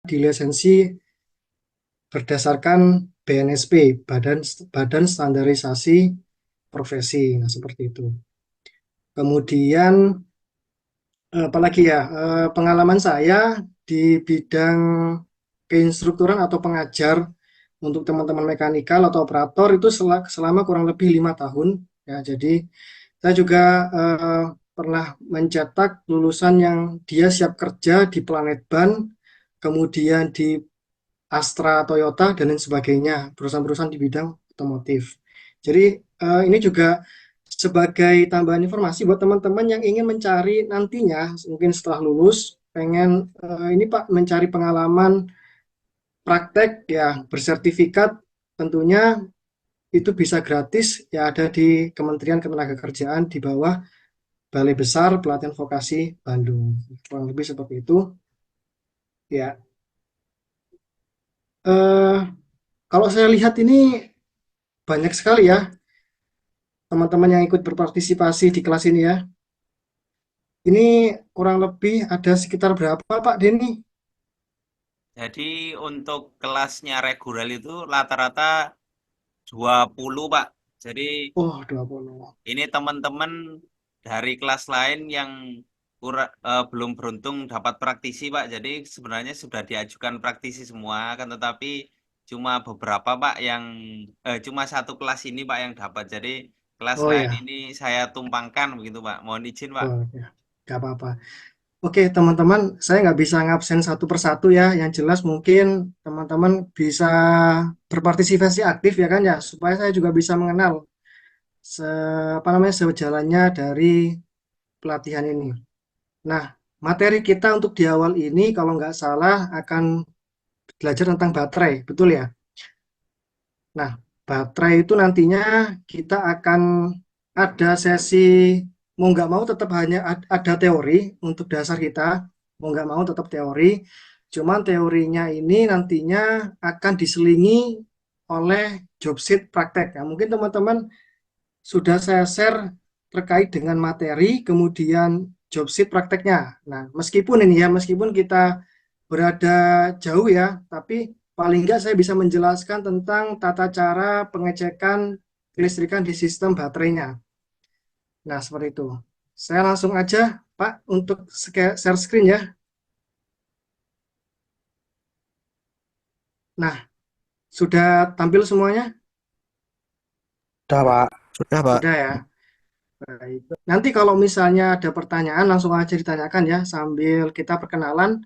dilisensi berdasarkan BNSP, Badan Standarisasi Profesi. Nah, seperti itu. Kemudian apalagi ya, pengalaman saya di bidang keinstrukturan atau pengajar untuk teman-teman mekanikal atau operator itu selama kurang lebih 5 tahun. Ya, jadi saya juga pernah mencetak lulusan yang dia siap kerja di Planet Ban, kemudian di Astra Toyota dan lain sebagainya, perusahaan-perusahaan di bidang otomotif. Jadi ini juga sebagai tambahan informasi buat teman-teman yang ingin mencari nantinya, mungkin setelah lulus, pengen ini Pak mencari pengalaman praktek ya bersertifikat, tentunya itu bisa gratis ya, ada di Kementerian Ketenagakerjaan di bawah Balai Besar Pelatihan Vokasi Bandung. Kurang lebih seperti itu. Ya, eh, kalau saya lihat ini banyak sekali ya teman-teman yang ikut berpartisipasi di kelas ini ya. Ini kurang lebih ada sekitar berapa Pak Denny? Jadi untuk kelasnya reguler itu rata-rata 20, Pak. Jadi Oh, 20. ini teman-teman dari kelas lain yang belum beruntung dapat praktisi, Pak. Jadi sebenarnya sudah diajukan praktisi semua, kan tetapi cuma beberapa, Pak, yang cuma satu kelas ini, Pak, yang dapat. Jadi kelas Oh lain ya, ini saya tumpangkan begitu, Pak. Mohon izin, Pak. oh ya, nggak apa-apa. Oke teman-teman, saya nggak bisa ngabsen satu persatu ya. Yang jelas mungkin teman-teman bisa berpartisipasi aktif ya kan ya, supaya saya juga bisa mengenal se apa namanya sejalannya dari pelatihan ini. Nah, materi kita untuk di awal ini kalau nggak salah akan belajar tentang baterai, betul ya? Nah, baterai itu nantinya kita akan ada sesi, mau nggak mau tetap hanya ada teori untuk dasar kita, mau nggak mau tetap teori, cuman teorinya ini nantinya akan diselingi oleh job sheet praktek. Ya, mungkin teman-teman sudah saya share terkait dengan materi, kemudian job sheet prakteknya. Nah, meskipun ini ya, meskipun kita berada jauh ya, tapi paling nggak saya bisa menjelaskan tentang tata cara pengecekan kelistrikan di sistem baterainya. Nah, seperti itu. Saya langsung aja, Pak, untuk share screen ya. Nah, sudah tampil semuanya? Sudah, Pak. Sudah, Pak. Sudah ya. Baik. Nanti kalau misalnya ada pertanyaan, langsung aja ditanyakan ya, sambil kita perkenalan.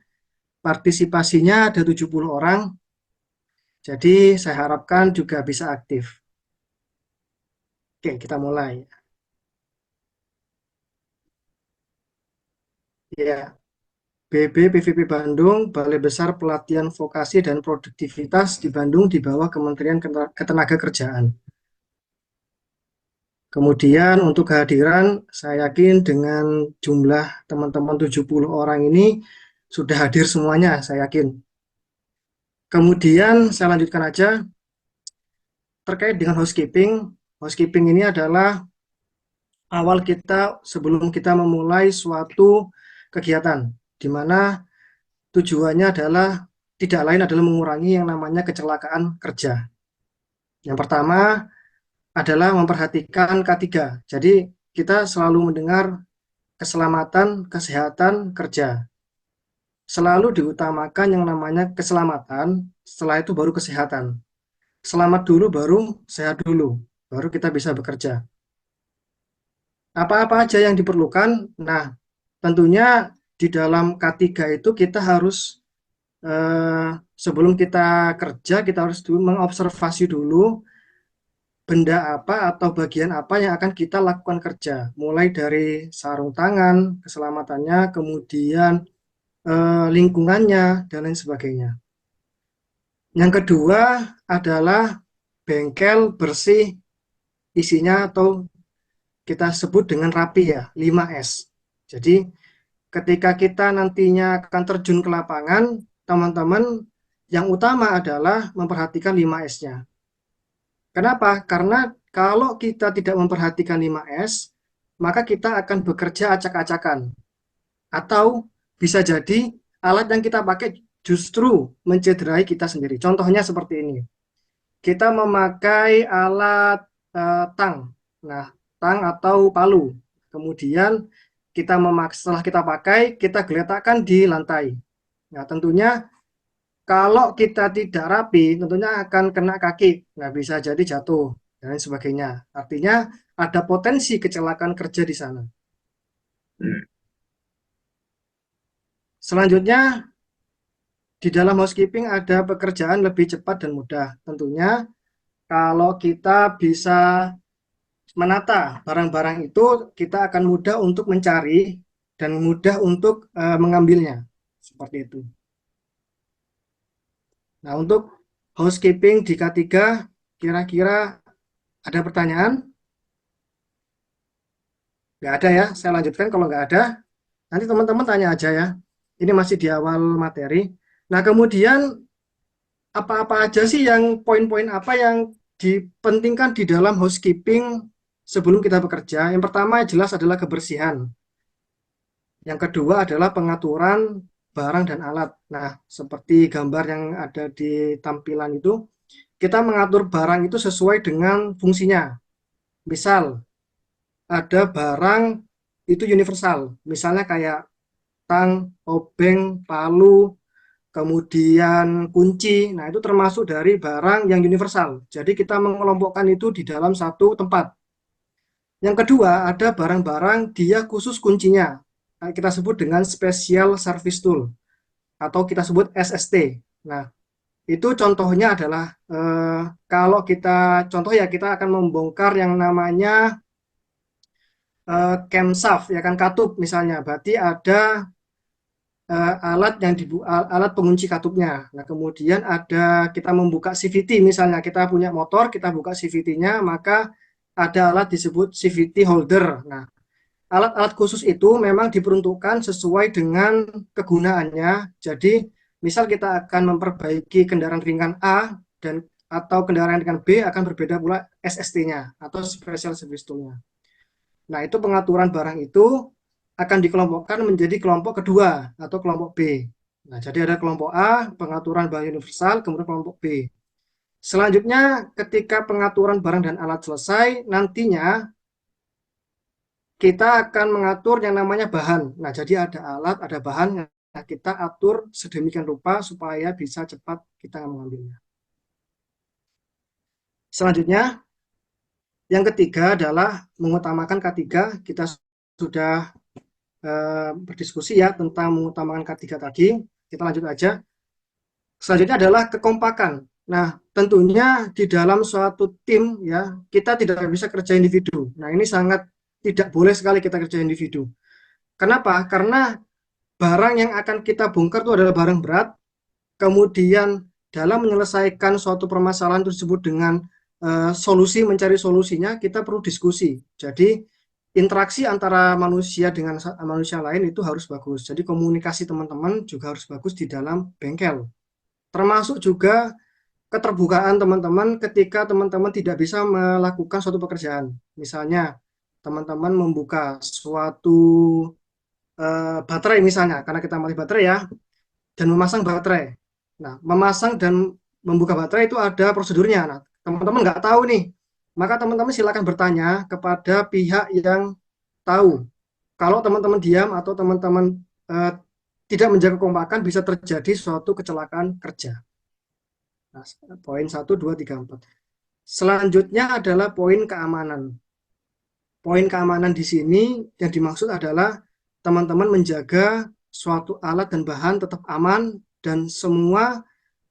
Partisipasinya ada 70 orang, jadi saya harapkan juga bisa aktif. Oke, kita mulai. Ya, BBPVP Bandung, Balai Besar Pelatihan Vokasi dan Produktivitas di Bandung di bawah Kementerian Ketenagakerjaan. Kemudian untuk kehadiran, saya yakin dengan jumlah teman-teman 70 orang ini sudah hadir semuanya, saya yakin. Kemudian saya lanjutkan aja terkait dengan housekeeping. Housekeeping ini adalah awal kita sebelum kita memulai suatu kegiatan, di mana tujuannya adalah tidak lain adalah mengurangi yang namanya kecelakaan kerja. Yang pertama adalah memperhatikan K3. Jadi kita selalu mendengar keselamatan, kesehatan kerja. Selalu diutamakan yang namanya keselamatan, setelah itu baru kesehatan. Selamat dulu baru sehat dulu, baru kita bisa bekerja. Apa-apa aja yang diperlukan? Nah, tentunya di dalam K3 itu kita harus sebelum kita kerja kita harus dulu mengobservasi dulu benda apa atau bagian apa yang akan kita lakukan kerja, mulai dari sarung tangan, keselamatannya, kemudian lingkungannya dan lain sebagainya. Yang kedua adalah bengkel bersih, isinya atau kita sebut dengan rapi ya, 5S. Jadi ketika kita nantinya akan terjun ke lapangan, teman-teman, yang utama adalah memperhatikan 5S-nya. Kenapa? Karena kalau kita tidak memperhatikan 5S, maka kita akan bekerja acak-acakan. Atau bisa jadi alat yang kita pakai justru mencederai kita sendiri. Contohnya seperti ini. Kita memakai alat tang. Nah, tang atau palu. Kemudian setelah kita pakai, kita geletakkan di lantai. Nah, tentunya kalau kita tidak rapi, tentunya akan kena kaki. Nah, bisa jadi jatuh dan lain sebagainya. Artinya ada potensi kecelakaan kerja di sana. Selanjutnya, di dalam housekeeping ada pekerjaan lebih cepat dan mudah. Tentunya kalau kita bisa menata barang-barang itu, kita akan mudah untuk mencari dan mudah untuk mengambilnya. Seperti itu. Nah, untuk housekeeping di K3, kira-kira ada pertanyaan? Nggak ada ya, saya lanjutkan kalau nggak ada. Nanti teman-teman tanya aja ya. Ini masih di awal materi. Nah, kemudian apa-apa aja sih yang poin-poin apa yang dipentingkan di dalam housekeeping sebelum kita bekerja? Yang pertama jelas adalah kebersihan. Yang kedua adalah pengaturan barang dan alat. Nah, seperti gambar yang ada di tampilan itu, kita mengatur barang itu sesuai dengan fungsinya. Misal, ada barang itu universal. Misalnya kayak tang, obeng, palu, kemudian kunci. Nah, itu termasuk dari barang yang universal. Jadi kita mengelompokkan itu di dalam satu tempat. Yang kedua, ada barang-barang dia khusus kuncinya. Nah, kita sebut dengan special service tool atau kita sebut SST. Nah, itu contohnya adalah kalau kita contoh ya kita akan membongkar yang namanya camshaft ya kan, katup misalnya. Berarti ada alat pengunci katupnya. Nah, kemudian ada kita membuka CVT misalnya, kita punya motor, kita buka CVT-nya, maka ada alat disebut CVT holder. Nah, alat-alat khusus itu memang diperuntukkan sesuai dengan kegunaannya. Jadi, misal kita akan memperbaiki kendaraan ringan A dan atau kendaraan ringan B akan berbeda pula SST-nya atau special service tool-nya. Nah, itu pengaturan barang itu akan dikelompokkan menjadi kelompok kedua atau kelompok B. Nah, jadi ada kelompok A, pengaturan barang universal, kemudian kelompok B. Selanjutnya, ketika pengaturan barang dan alat selesai, nantinya kita akan mengatur yang namanya bahan. Nah, jadi ada alat, ada bahan yang kita atur sedemikian rupa supaya bisa cepat kita mengambilnya. Selanjutnya, yang ketiga adalah mengutamakan K3. Kita sudah berdiskusi ya tentang mengutamakan K3 tadi. Kita lanjut aja. Selanjutnya adalah kekompakan. Nah, tentunya di dalam suatu tim ya, kita tidak bisa kerja individu. Nah, ini sangat tidak boleh sekali kita kerja individu. Kenapa? Karena barang yang akan kita bongkar itu adalah barang berat. Kemudian dalam menyelesaikan suatu permasalahan tersebut dengan solusi, mencari solusinya, kita perlu diskusi. Jadi interaksi antara manusia dengan manusia lain itu harus bagus. Jadi komunikasi teman-teman juga harus bagus di dalam bengkel. Termasuk juga keterbukaan teman-teman ketika teman-teman tidak bisa melakukan suatu pekerjaan. Misalnya teman-teman membuka suatu baterai misalnya, karena kita milih baterai ya, dan memasang baterai. Nah, memasang dan membuka baterai itu ada prosedurnya. Nah, teman-teman nggak tahu nih, maka teman-teman silakan bertanya kepada pihak yang tahu. Kalau teman-teman diam atau teman-teman tidak menjaga kekompakan, bisa terjadi suatu kecelakaan kerja. Nah, poin 1, 2, 3, 4. Selanjutnya adalah poin keamanan. Poin keamanan di sini yang dimaksud adalah teman-teman menjaga suatu alat dan bahan tetap aman dan semua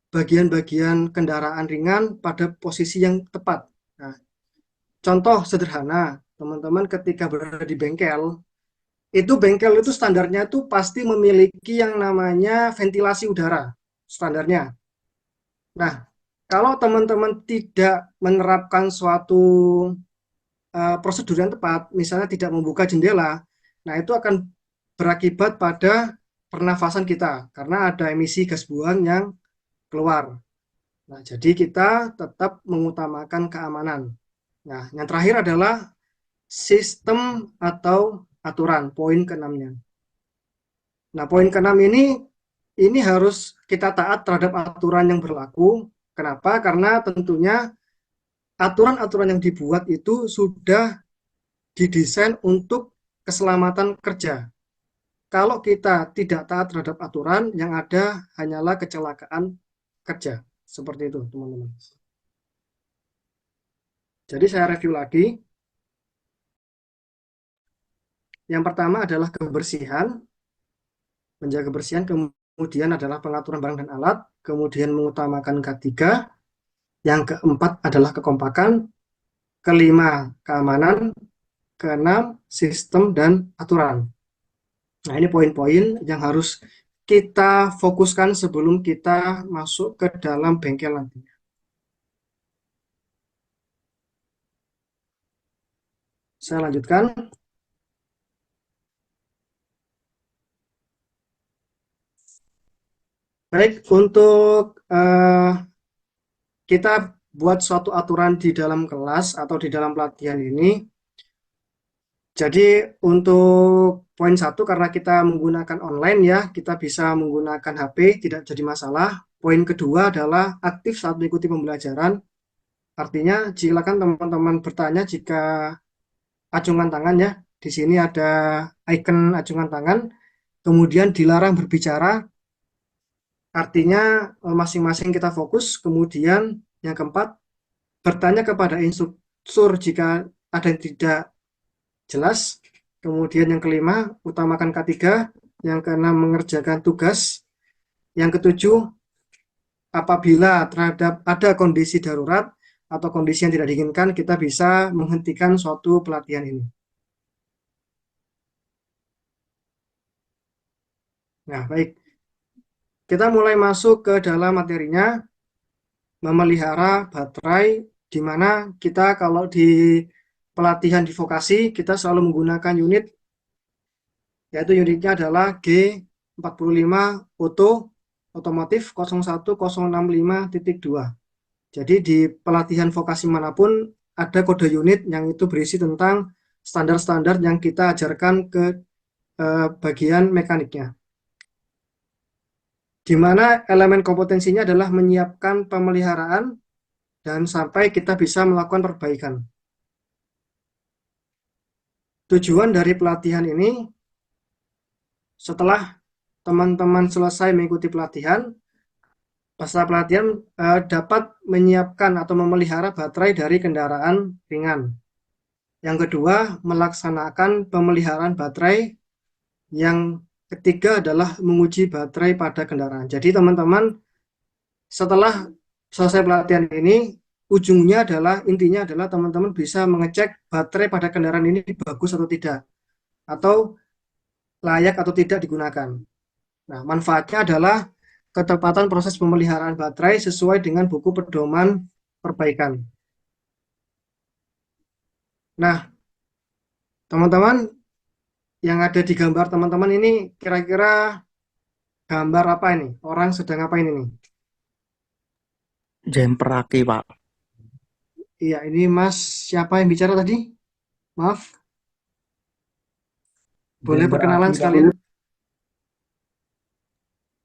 bagian-bagian kendaraan ringan pada posisi yang tepat. Nah, contoh sederhana, teman-teman ketika berada di bengkel, bengkel itu standarnya itu pasti memiliki yang namanya ventilasi udara, standarnya. Nah, kalau teman-teman tidak menerapkan suatu prosedur yang tepat, misalnya tidak membuka jendela, nah itu akan berakibat pada pernafasan kita, karena ada emisi gas buang yang keluar. Nah, jadi kita tetap mengutamakan keamanan. Nah, yang terakhir adalah sistem atau aturan, poin ke-6-nya. Nah, poin ke-6 ini ini harus kita taat terhadap aturan yang berlaku. Kenapa? Karena tentunya aturan-aturan yang dibuat itu sudah didesain untuk keselamatan kerja. Kalau kita tidak taat terhadap aturan, yang ada hanyalah kecelakaan kerja. Seperti itu, teman-teman. Jadi saya review lagi. Yang pertama adalah kebersihan, menjaga kebersihan, kemudian adalah pengaturan barang dan alat, kemudian mengutamakan K3, yang keempat adalah kekompakan, kelima keamanan, keenam sistem dan aturan. Nah, ini poin-poin yang harus kita fokuskan sebelum kita masuk ke dalam bengkel nanti. Saya lanjutkan. Baik, untuk kita buat suatu aturan di dalam kelas atau di dalam pelatihan ini. Jadi untuk poin satu, karena kita menggunakan online ya, kita bisa menggunakan HP, tidak jadi masalah. Poin kedua adalah aktif saat mengikuti pembelajaran. Artinya, silakan teman-teman bertanya jika acungan tangan ya. Di sini ada icon acungan tangan, kemudian dilarang berbicara. Artinya masing-masing kita fokus. Kemudian yang keempat, bertanya kepada instruktur jika ada yang tidak jelas. Kemudian yang kelima, utamakan K3. Yang keenam, mengerjakan tugas. Yang ketujuh, apabila terhadap ada kondisi darurat atau kondisi yang tidak diinginkan, kita bisa menghentikan suatu pelatihan ini. Nah, baik. Kita mulai masuk ke dalam materinya, memelihara baterai, di mana kita kalau di pelatihan di vokasi, kita selalu menggunakan unit, yaitu unitnya adalah G45 Auto Otomotif 01065.2. Jadi di pelatihan vokasi manapun ada kode unit yang itu berisi tentang standar-standar yang kita ajarkan ke bagian mekaniknya. Di mana elemen kompetensinya adalah menyiapkan pemeliharaan dan sampai kita bisa melakukan perbaikan. Tujuan dari pelatihan ini, setelah teman-teman selesai mengikuti pelatihan, peserta pelatihan dapat menyiapkan atau memelihara baterai dari kendaraan ringan. Yang kedua, melaksanakan pemeliharaan baterai. Yang ketiga adalah menguji baterai pada kendaraan. Jadi teman-teman, setelah selesai pelatihan ini, ujungnya adalah, intinya adalah teman-teman bisa mengecek baterai pada kendaraan ini bagus atau tidak, atau layak atau tidak digunakan. Nah, manfaatnya adalah ketepatan proses pemeliharaan baterai sesuai dengan buku pedoman perbaikan. Nah, teman-teman, yang ada di gambar teman-teman ini kira-kira gambar apa ini? Orang sedang ngapain ini? Jemper aki, Pak. Iya, ini Mas siapa yang bicara tadi? Maaf, boleh Jember perkenalan Aki, Pak. sekalian?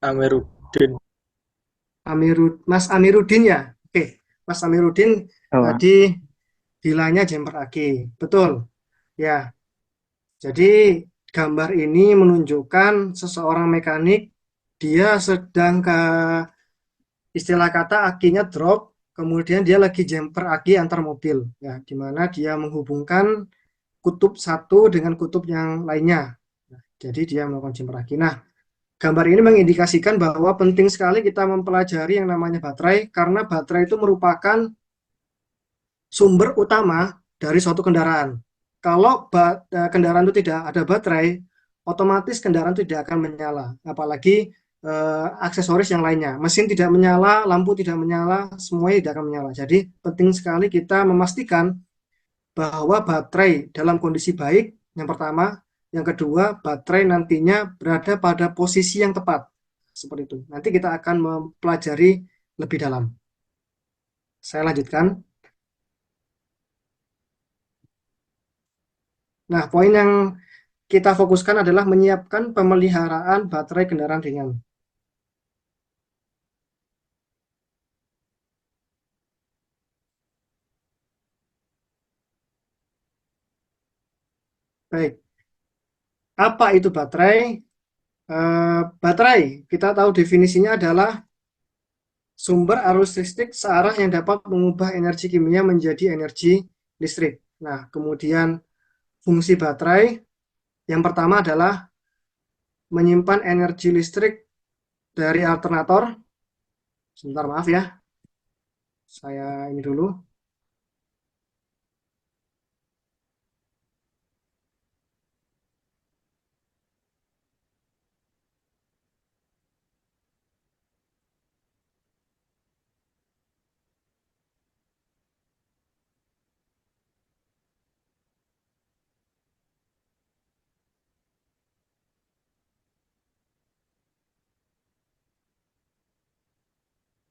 Amiruddin. Mas Amiruddin ya? Oke, Mas Amiruddin Oh, tadi bilangnya jemper aki. Betul. Ya, jadi gambar ini menunjukkan seseorang mekanik, dia sedang ke istilah kata akinya drop, kemudian dia lagi jumper aki antar mobil, ya, di mana dia menghubungkan kutub satu dengan kutub yang lainnya. Nah, jadi dia melakukan jumper aki. Nah, gambar ini mengindikasikan bahwa penting sekali kita mempelajari yang namanya baterai, karena baterai itu merupakan sumber utama dari suatu kendaraan. Kalau kendaraan itu tidak ada baterai, otomatis kendaraan itu tidak akan menyala. Apalagi aksesoris yang lainnya. Mesin tidak menyala, lampu tidak menyala, semuanya tidak akan menyala. Jadi penting sekali kita memastikan bahwa baterai dalam kondisi baik, yang pertama. Yang kedua, baterai nantinya berada pada posisi yang tepat. Seperti itu. Nanti kita akan mempelajari lebih dalam. Saya lanjutkan. Nah, poin yang kita fokuskan adalah menyiapkan pemeliharaan baterai kendaraan ringan. Baik, apa itu baterai? Baterai, kita tahu definisinya adalah sumber arus listrik searah yang dapat mengubah energi kimia menjadi energi listrik. Nah, kemudian fungsi baterai yang pertama adalah menyimpan energi listrik dari alternator. Sebentar, maaf ya, saya ini dulu.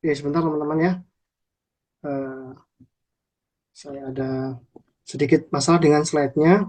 Oke, sebentar teman-teman ya. Eh, saya ada sedikit masalah dengan slide-nya.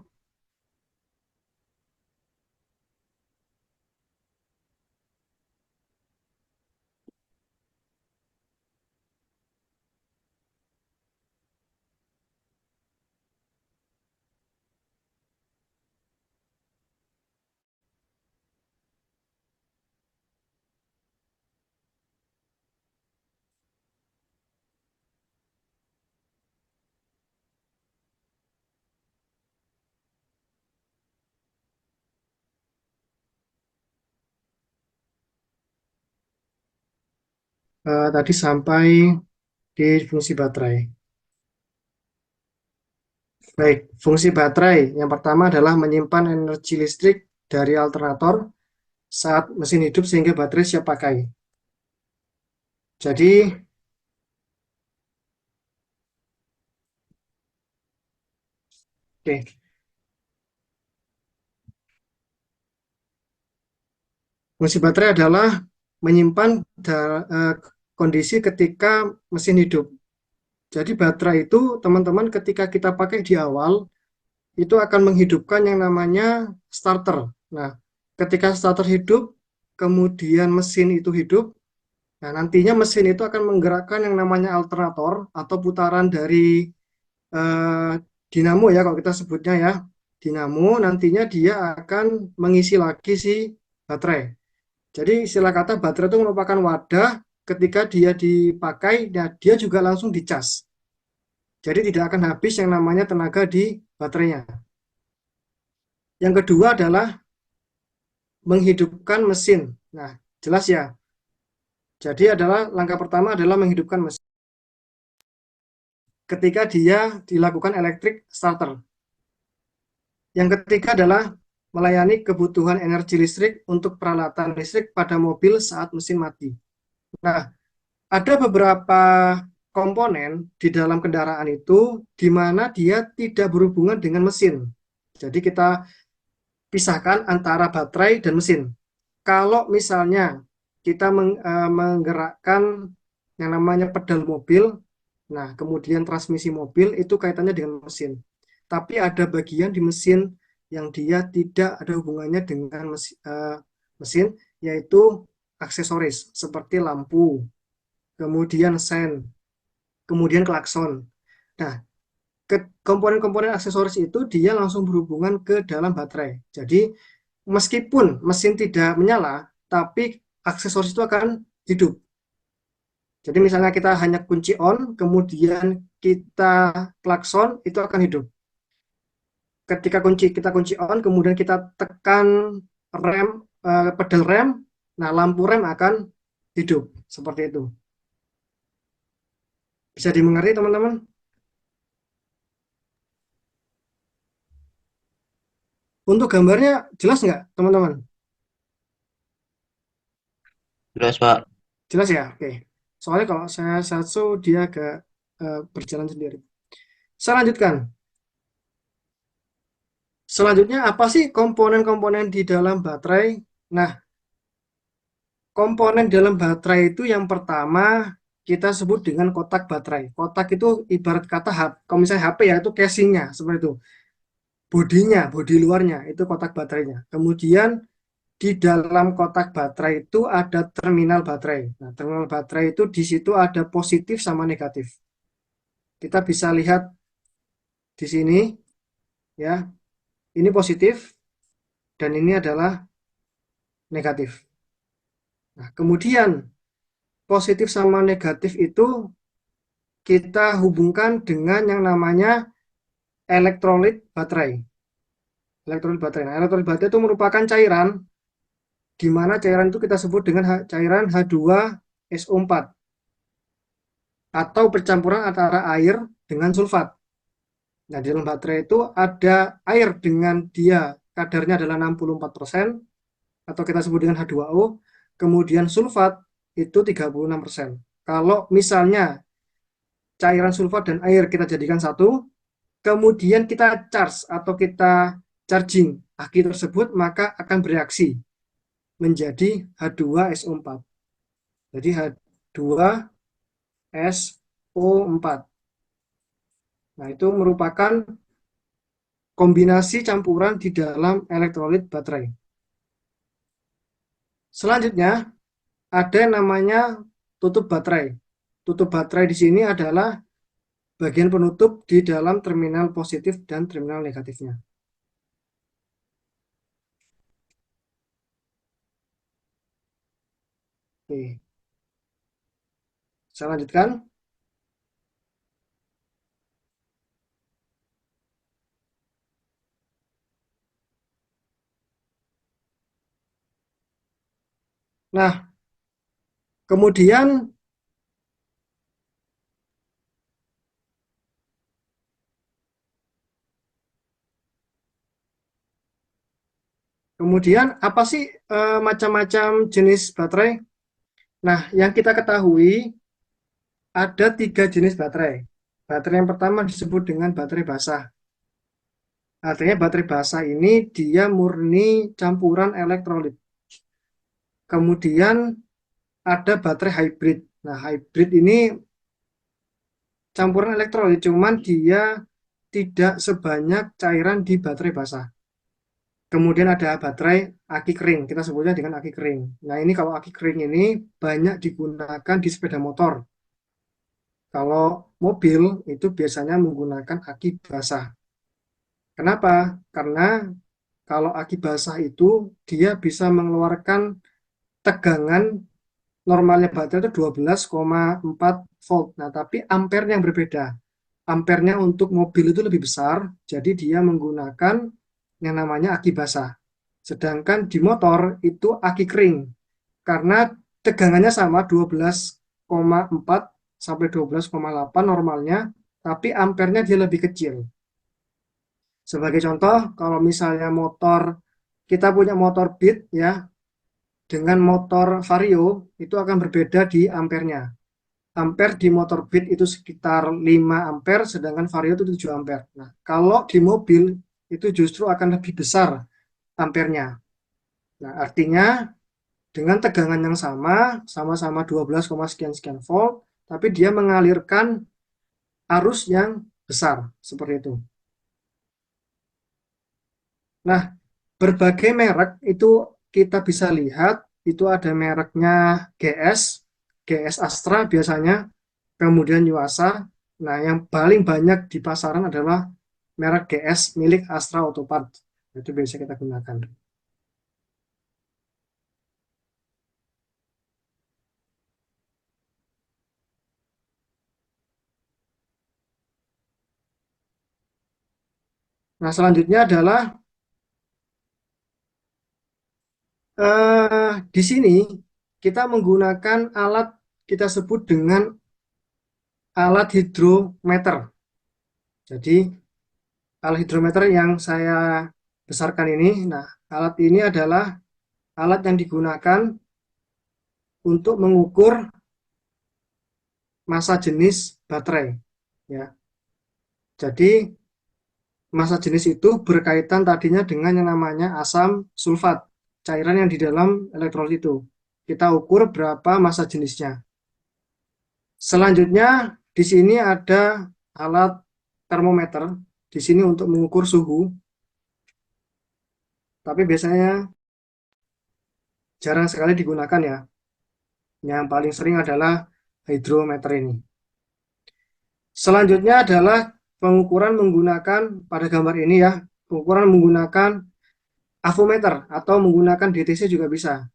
Tadi sampai di fungsi baterai. Baik, fungsi baterai yang pertama adalah menyimpan energi listrik dari alternator saat mesin hidup sehingga baterai siap pakai. Jadi, oke, fungsi baterai adalah menyimpan kondisi ketika mesin hidup. Jadi baterai itu teman-teman ketika kita pakai di awal itu akan menghidupkan yang namanya starter. Nah, ketika starter hidup, kemudian mesin itu hidup. Nah, nantinya mesin itu akan menggerakkan yang namanya alternator atau putaran dari eh, dinamo ya kalau kita sebutnya ya. Dinamo nantinya dia akan mengisi lagi si baterai. Jadi istilah kata baterai itu merupakan wadah ketika dia dipakai, nah dia juga langsung dicas. Jadi tidak akan habis yang namanya tenaga di baterainya. Yang kedua adalah menghidupkan mesin. Nah, jelas ya. Jadi adalah langkah pertama adalah menghidupkan mesin ketika dia dilakukan electric starter. Yang ketiga adalah melayani kebutuhan energi listrik untuk peralatan listrik pada mobil saat mesin mati. Nah, ada beberapa komponen di dalam kendaraan itu di mana dia tidak berhubungan dengan mesin. Jadi kita pisahkan antara baterai dan mesin. Kalau misalnya kita menggerakkan yang namanya pedal mobil, nah kemudian transmisi mobil itu kaitannya dengan mesin. Tapi ada bagian di mesin yang dia tidak ada hubungannya dengan mesin, yaitu aksesoris seperti lampu, kemudian sen, kemudian klakson. Nah, komponen-komponen aksesoris itu dia langsung berhubungan ke dalam baterai. Jadi meskipun mesin tidak menyala, tapi aksesoris itu akan hidup. Jadi misalnya kita hanya kunci on, kemudian kita klakson, itu akan hidup. Ketika kita kunci on, kemudian kita tekan rem, pedal rem, nah lampu rem akan hidup. Seperti itu. Bisa dimengerti teman-teman? Untuk gambarnya jelas nggak teman-teman? Jelas, Pak. Jelas ya? Oke. Soalnya kalau saya satu dia agak berjalan sendiri. Saya lanjutkan. Selanjutnya apa sih komponen-komponen di dalam baterai? Nah, komponen dalam baterai itu yang pertama kita sebut dengan kotak baterai. Kotak itu ibarat kata kalau misalnya HP ya itu casingnya seperti itu. Bodinya, bodi luarnya itu kotak baterainya. Kemudian di dalam kotak baterai itu ada terminal baterai. Nah, terminal baterai itu di situ ada positif sama negatif. Kita bisa lihat di sini ya. Ini positif dan ini adalah negatif. Nah, kemudian positif sama negatif itu kita hubungkan dengan yang namanya elektrolit baterai. Elektrolit baterai. Nah, elektrolit baterai itu merupakan cairan, di mana cairan itu kita sebut dengan cairan H2SO4 atau percampuran antara air dengan sulfat. Nah, di dalam baterai itu ada air dengan dia kadarnya adalah 64% atau kita sebut dengan H2O, kemudian sulfat itu 36%. Kalau misalnya cairan sulfat dan air kita jadikan satu, kemudian kita charge atau kita charging aki tersebut, maka akan bereaksi menjadi H2SO4. Jadi H2SO4. Nah, itu merupakan kombinasi campuran di dalam elektrolit baterai. Selanjutnya, ada yang namanya tutup baterai. Tutup baterai di sini adalah bagian penutup di dalam terminal positif dan terminal negatifnya. Oke, saya lanjutkan. Nah, kemudian apa sih macam-macam jenis baterai? Nah, yang kita ketahui ada 3 jenis baterai. Baterai yang pertama disebut dengan baterai basah. Artinya baterai basah ini dia murni campuran elektrolit. Kemudian ada baterai hybrid. Nah, hybrid ini campuran elektrolit, cuman dia tidak sebanyak cairan di baterai basah. Kemudian ada baterai aki kering, kita sebutnya dengan aki kering. Nah, ini kalau aki kering ini banyak digunakan di sepeda motor. Kalau mobil itu biasanya menggunakan aki basah. Kenapa? Karena kalau aki basah itu dia bisa mengeluarkan tegangan normalnya baterai itu 12,4 volt. Nah, tapi ampernya yang berbeda. Ampernya untuk mobil itu lebih besar, jadi dia menggunakan yang namanya aki basah. Sedangkan di motor itu aki kering, karena tegangannya sama 12,4 sampai 12,8 normalnya, tapi ampernya dia lebih kecil. Sebagai contoh, kalau misalnya kita punya motor Beat ya, dengan motor Vario itu akan berbeda di ampernya. Ampere di motor Beat itu sekitar 5 ampere, sedangkan Vario itu 7 ampere. Nah, kalau di mobil itu justru akan lebih besar ampernya. Nah, artinya dengan tegangan yang sama-sama 12, sekian sekian volt, tapi dia mengalirkan arus yang besar seperti itu. Nah, berbagai merek itu kita bisa lihat, itu ada mereknya GS Astra biasanya, kemudian Yuasa. Nah, yang paling banyak di pasaran adalah merek GS milik Astra Autopart. Itu biasa kita gunakan. Nah, selanjutnya adalah di sini kita menggunakan alat kita sebut dengan alat hidrometer. Jadi alat hidrometer yang saya besarkan ini, nah alat ini adalah alat yang digunakan untuk mengukur massa jenis baterai. Ya, jadi massa jenis itu berkaitan tadinya dengan yang namanya asam sulfat, cairan yang di dalam elektrolit itu. Kita ukur berapa massa jenisnya. Selanjutnya di sini ada alat termometer di sini untuk mengukur suhu. Tapi biasanya jarang sekali digunakan ya. Yang paling sering adalah hidrometer ini. Selanjutnya adalah pengukuran menggunakan pada gambar ini ya, pengukuran menggunakan avometer atau menggunakan DTC juga bisa.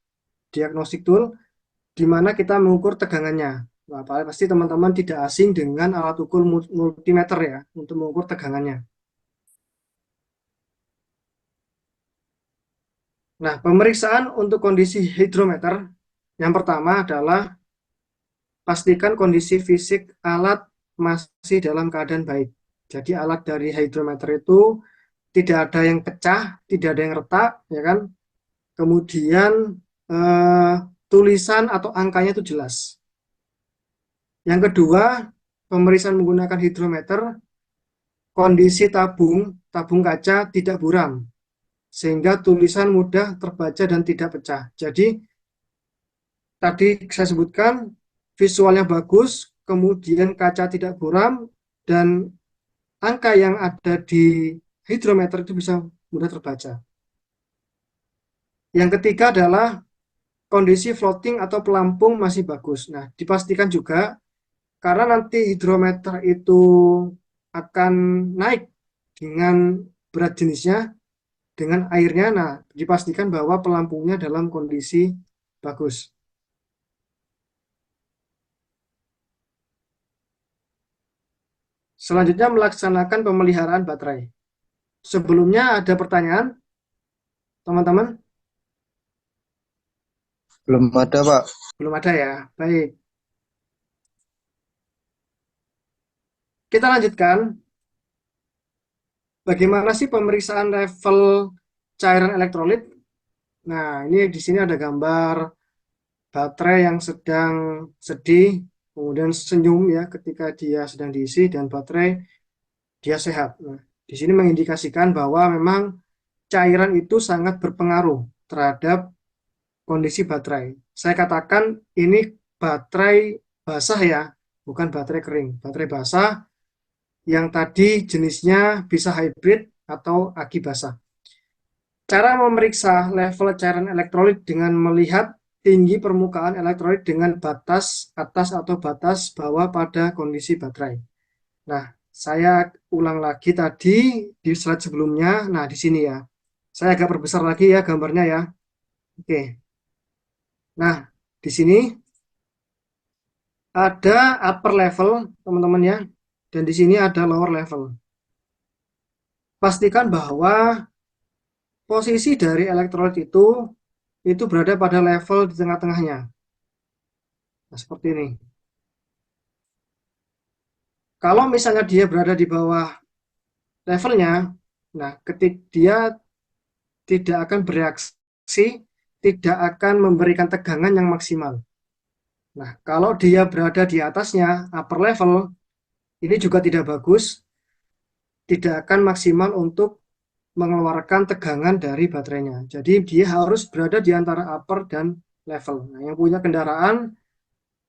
Diagnostic tool di mana kita mengukur tegangannya. Nah, pasti teman-teman tidak asing dengan alat ukur multimeter ya untuk mengukur tegangannya. Nah, pemeriksaan untuk kondisi hidrometer yang pertama adalah pastikan kondisi fisik alat masih dalam keadaan baik. Jadi alat dari hidrometer itu tidak ada yang pecah, tidak ada yang retak, ya kan? Kemudian eh, tulisan atau angkanya itu jelas. Yang kedua, pemeriksaan menggunakan hidrometer, kondisi tabung kaca tidak buram, sehingga tulisan mudah terbaca dan tidak pecah. Jadi tadi saya sebutkan visualnya bagus, kemudian kaca tidak buram, dan angka yang ada di hidrometer itu bisa mudah terbaca. Yang ketiga adalah kondisi floating atau pelampung masih bagus. Nah, dipastikan juga karena nanti hidrometer itu akan naik dengan berat jenisnya, dengan airnya. Nah, dipastikan bahwa pelampungnya dalam kondisi bagus. Selanjutnya melaksanakan pemeliharaan baterai. Sebelumnya ada pertanyaan, teman-teman? Belum ada, Pak. Belum ada ya. Baik, kita lanjutkan. Bagaimana sih pemeriksaan level cairan elektrolit? Nah, ini di sini ada gambar baterai yang sedang sedih, kemudian senyum ya ketika dia sedang diisi, dan baterai dia sehat. Nah, di sini mengindikasikan bahwa memang cairan itu sangat berpengaruh terhadap kondisi baterai. Saya katakan ini baterai basah ya, bukan baterai kering. Baterai basah yang tadi jenisnya bisa hybrid atau aki basah. Cara memeriksa level cairan elektrolit dengan melihat tinggi permukaan elektrolit dengan batas atas atau batas bawah pada kondisi baterai. Nah, saya ulang lagi tadi di slide sebelumnya. Nah, di sini ya. Saya agak perbesar lagi ya gambarnya ya. Oke. Nah, di sini ada upper level, teman-teman ya. Dan di sini ada lower level. Pastikan bahwa posisi dari elektrolit itu berada pada level di tengah-tengahnya. Nah, seperti ini. Kalau misalnya dia berada di bawah levelnya, nah ketika dia tidak akan bereaksi, tidak akan memberikan tegangan yang maksimal. Nah, kalau dia berada di atasnya, upper level, ini juga tidak bagus, tidak akan maksimal untuk mengeluarkan tegangan dari baterainya. Jadi dia harus berada di antara upper dan level. Nah, yang punya kendaraan,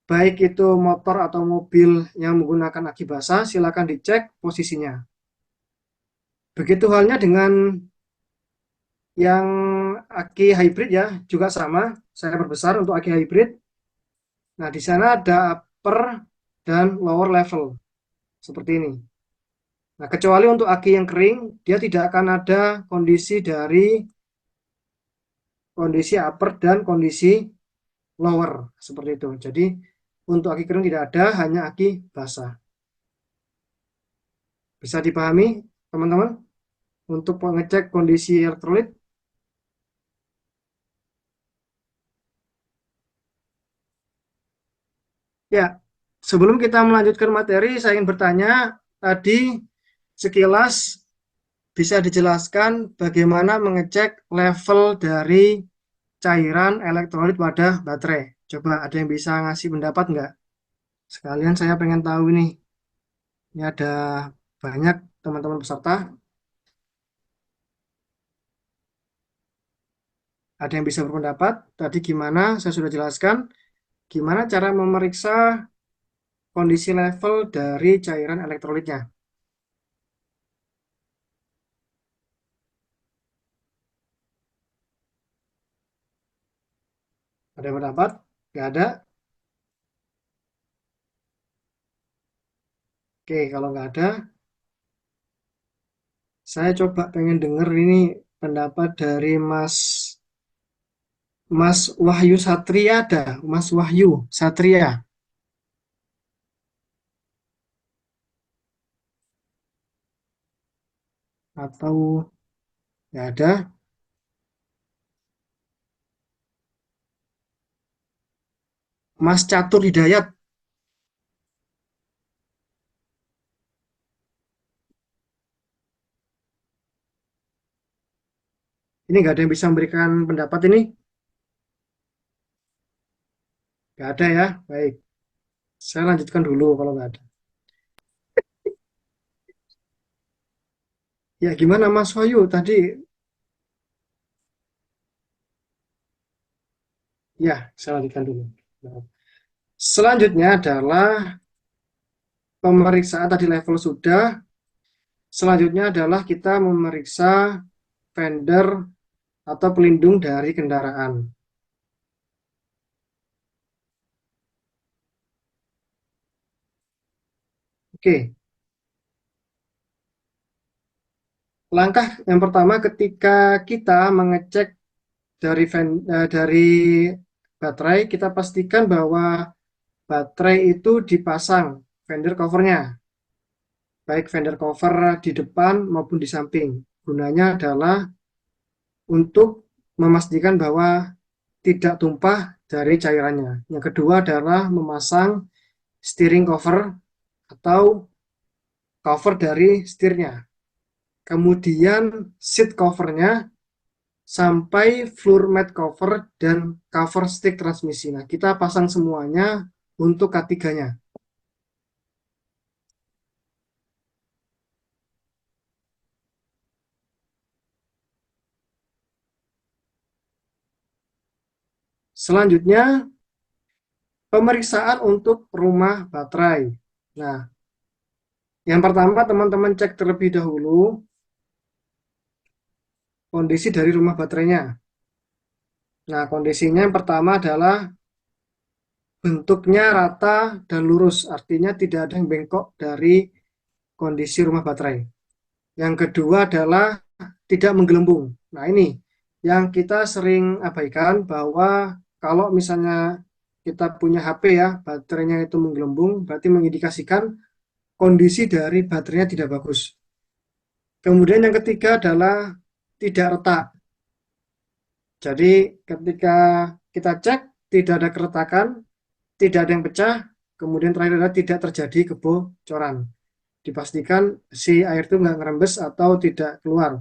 baik itu motor atau mobil yang menggunakan aki basah, silakan dicek posisinya. Begitu halnya dengan yang aki hybrid ya, juga sama. Saya perbesar untuk aki hybrid. Nah, di sana ada upper dan lower level. Seperti ini. Nah, kecuali untuk aki yang kering, dia tidak akan ada kondisi dari kondisi upper dan kondisi lower. Seperti itu. Jadi, untuk aki kering tidak ada, hanya aki basah. Bisa dipahami, teman-teman? Untuk mengecek kondisi elektrolit. Ya, sebelum kita melanjutkan materi, saya ingin bertanya, tadi sekilas bisa dijelaskan bagaimana mengecek level dari cairan elektrolit pada baterai. Coba ada yang bisa ngasih pendapat nggak? Sekalian saya pengen tahu nih. Ini ada banyak teman-teman peserta. Ada yang bisa berpendapat? Tadi gimana? Saya sudah jelaskan. Gimana cara memeriksa kondisi level dari cairan elektrolitnya? Ada yang pendapat? Nggak ada? Oke, kalau nggak ada, Saya coba pengen denger ini pendapat dari Mas Wahyu Satria ada, Mas Wahyu Satria atau nggak ada. Mas Catur Hidayat, ini nggak ada yang bisa memberikan pendapat ini? Nggak ada ya, baik. Saya lanjutkan dulu kalau nggak ada. Ya gimana Mas Wahyu tadi? Ya, saya lanjutkan dulu. Nah, selanjutnya adalah pemeriksaan tadi level sudah. Selanjutnya adalah kita memeriksa fender atau pelindung dari kendaraan. Oke, langkah yang pertama ketika kita mengecek dari baterai, kita pastikan bahwa baterai itu dipasang fender covernya, baik fender cover di depan maupun di samping. Gunanya adalah untuk memastikan bahwa tidak tumpah dari cairannya. Yang kedua adalah memasang steering cover atau cover dari setirnya. Kemudian seat covernya sampai floor mat cover dan cover stick transmisi. Nah, kita pasang semuanya untuk K3-nya. Selanjutnya, pemeriksaan untuk rumah baterai. Nah, yang pertama teman-teman cek terlebih dahulu kondisi dari rumah baterainya. Nah, kondisinya yang pertama adalah bentuknya rata dan lurus, artinya tidak ada yang bengkok dari kondisi rumah baterai. Yang kedua adalah tidak menggelembung. Nah, ini yang kita sering abaikan bahwa kalau misalnya kita punya HP ya, baterainya itu menggelembung, berarti mengindikasikan kondisi dari baterainya tidak bagus. Kemudian yang ketiga adalah tidak retak. Jadi ketika kita cek tidak ada keretakan, tidak ada yang pecah, kemudian terakhir adalah tidak terjadi kebocoran. Dipastikan si air itu nggak ngerembes atau tidak keluar.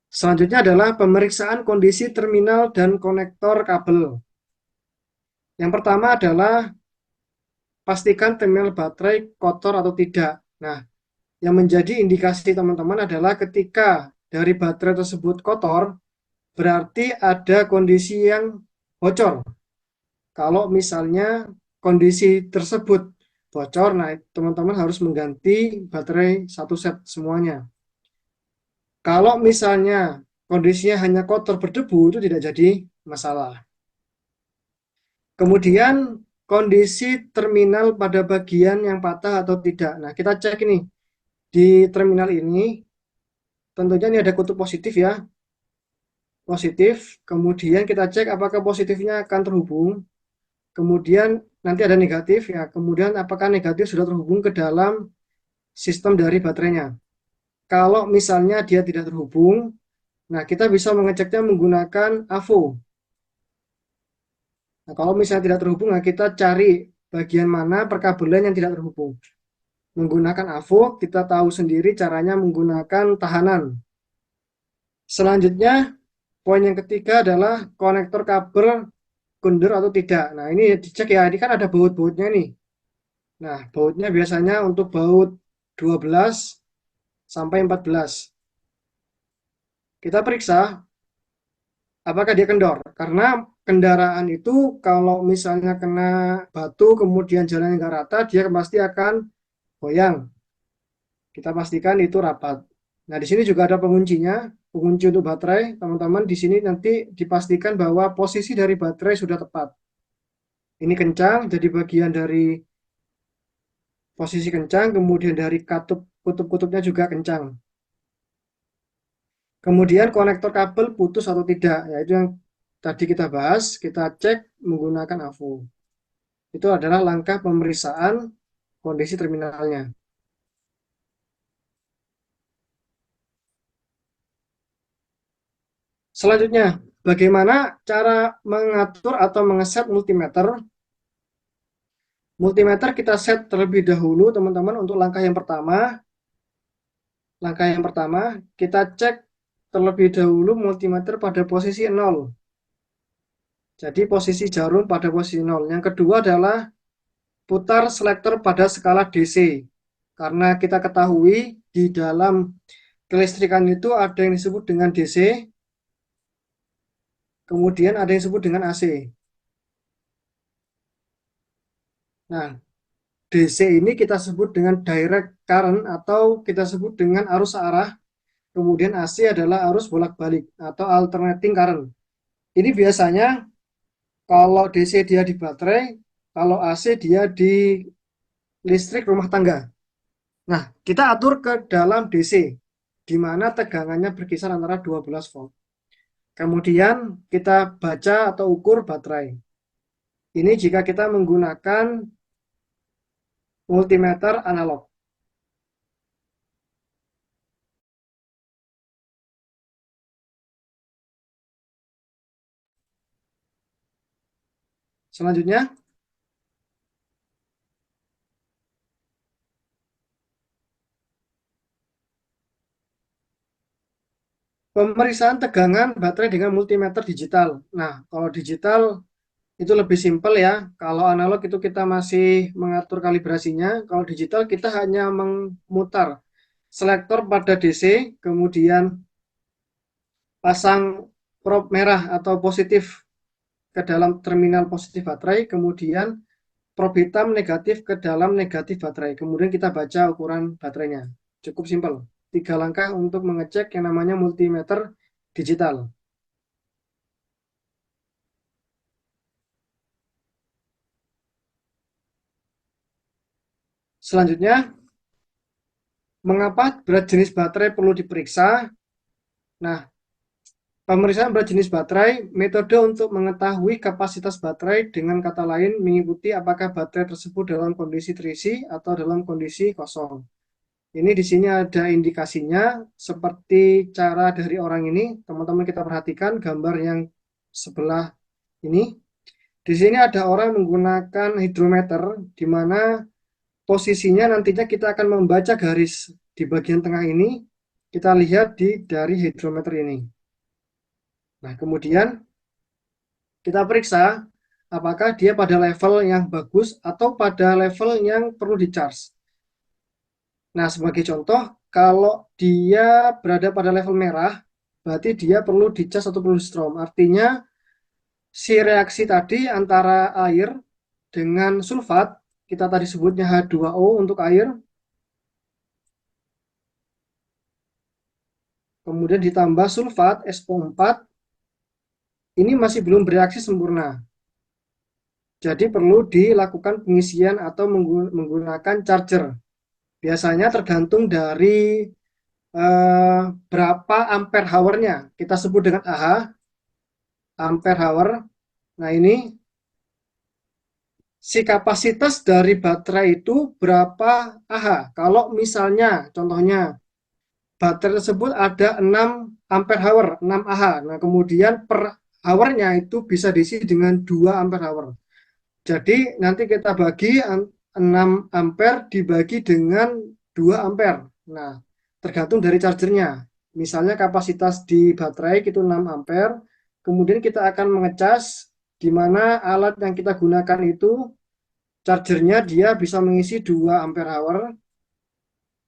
Selanjutnya adalah pemeriksaan kondisi terminal dan konektor kabel. Yang pertama adalah pastikan terminal baterai kotor atau tidak. Nah, yang menjadi indikasi teman-teman adalah ketika dari baterai tersebut kotor, berarti ada kondisi yang bocor. Kalau misalnya kondisi tersebut bocor, nah teman-teman harus mengganti baterai satu set semuanya. Kalau misalnya kondisinya hanya kotor berdebu, itu tidak jadi masalah. Kemudian kondisi terminal pada bagian yang patah atau tidak. Nah, kita cek ini. Di terminal ini, tentunya ini ada kutub positif ya. Positif. Kemudian kita cek apakah positifnya akan terhubung. Kemudian nanti ada negatif ya. Kemudian apakah negatif sudah terhubung ke dalam sistem dari baterainya. Kalau misalnya dia tidak terhubung, nah kita bisa mengeceknya menggunakan AVO. Nah, kalau misalnya tidak terhubung, nah kita cari bagian mana perkabelan yang tidak terhubung. Menggunakan AVO, kita tahu sendiri caranya menggunakan tahanan. Selanjutnya, poin yang ketiga adalah konektor kabel kundur atau tidak. Nah, ini dicek ya, ini kan ada baut-bautnya nih. Nah, bautnya biasanya untuk baut 12 sampai 14. Kita periksa apakah dia kendor. Karena kendaraan itu kalau misalnya kena batu kemudian jalannya nggak rata, dia pasti akan goyang. Kita pastikan itu rapat. Nah, di sini juga ada penguncinya, pengunci untuk baterai. Teman-teman di sini nanti dipastikan bahwa posisi dari baterai sudah tepat. Ini kencang, jadi bagian dari posisi kencang, kemudian dari kutub-kutubnya juga kencang. Kemudian konektor kabel putus atau tidak, yaitu yang tadi kita bahas, kita cek menggunakan AVO. Itu adalah langkah pemeriksaan kondisi terminalnya. Selanjutnya, bagaimana cara mengatur atau mengeset multimeter? Multimeter kita set terlebih dahulu, teman-teman, untuk langkah yang pertama. Langkah yang pertama, kita cek terlebih dahulu multimeter pada posisi 0. Jadi posisi jarum pada posisi 0. Yang kedua adalah putar selektor pada skala DC. Karena kita ketahui di dalam kelistrikan itu ada yang disebut dengan DC, kemudian ada yang disebut dengan AC. Nah, DC ini kita sebut dengan direct current atau kita sebut dengan arus arah, kemudian AC adalah arus bolak-balik atau alternating current. Ini biasanya kalau DC dia di baterai, kalau AC dia di listrik rumah tangga. Nah, kita atur ke dalam DC, di mana tegangannya berkisar antara 12 volt. Kemudian kita baca atau ukur baterai. Ini jika kita menggunakan multimeter analog. Selanjutnya, pemeriksaan tegangan baterai dengan multimeter digital. Nah, kalau digital itu lebih simpel ya. Kalau analog itu kita masih mengatur kalibrasinya. Kalau digital kita hanya memutar selektor pada DC, kemudian pasang probe merah atau positif ke dalam terminal positif baterai, kemudian probe hitam negatif ke dalam negatif baterai. Kemudian kita baca ukuran baterainya. Cukup simpel. 3 langkah untuk mengecek yang namanya multimeter digital. Selanjutnya, mengapa berat jenis baterai perlu diperiksa? Nah, pemeriksaan berat jenis baterai, metode untuk mengetahui kapasitas baterai, dengan kata lain mengikuti apakah baterai tersebut dalam kondisi terisi atau dalam kondisi kosong. Ini di sini ada indikasinya seperti cara dari orang ini. Teman-teman kita perhatikan gambar yang sebelah ini. Di sini ada orang menggunakan hidrometer, di mana posisinya nantinya kita akan membaca garis di bagian tengah ini. Kita lihat dari hidrometer ini. Nah, kemudian kita periksa apakah dia pada level yang bagus atau pada level yang perlu di-charge. Nah, sebagai contoh, kalau dia berada pada level merah, berarti dia perlu di-charge atau perlu strom. Artinya, si reaksi tadi antara air dengan sulfat, kita tadi sebutnya H2O untuk air, kemudian ditambah sulfat SO4, ini masih belum bereaksi sempurna. Jadi perlu dilakukan pengisian atau menggunakan charger. Biasanya tergantung dari berapa ampere hour-nya. Kita sebut dengan AH, ampere hour. Nah, ini si kapasitas dari baterai itu berapa AH. Kalau misalnya contohnya baterai tersebut ada 6 ampere hour, 6 AH. Nah, kemudian per hour-nya itu bisa diisi dengan 2 ampere hour. Jadi nanti kita bagi 6 ampere dibagi dengan 2 ampere. Nah, tergantung dari chargernya. Misalnya kapasitas di baterai itu 6 ampere, kemudian kita akan mengecas di mana alat yang kita gunakan itu chargernya dia bisa mengisi 2 ampere hour.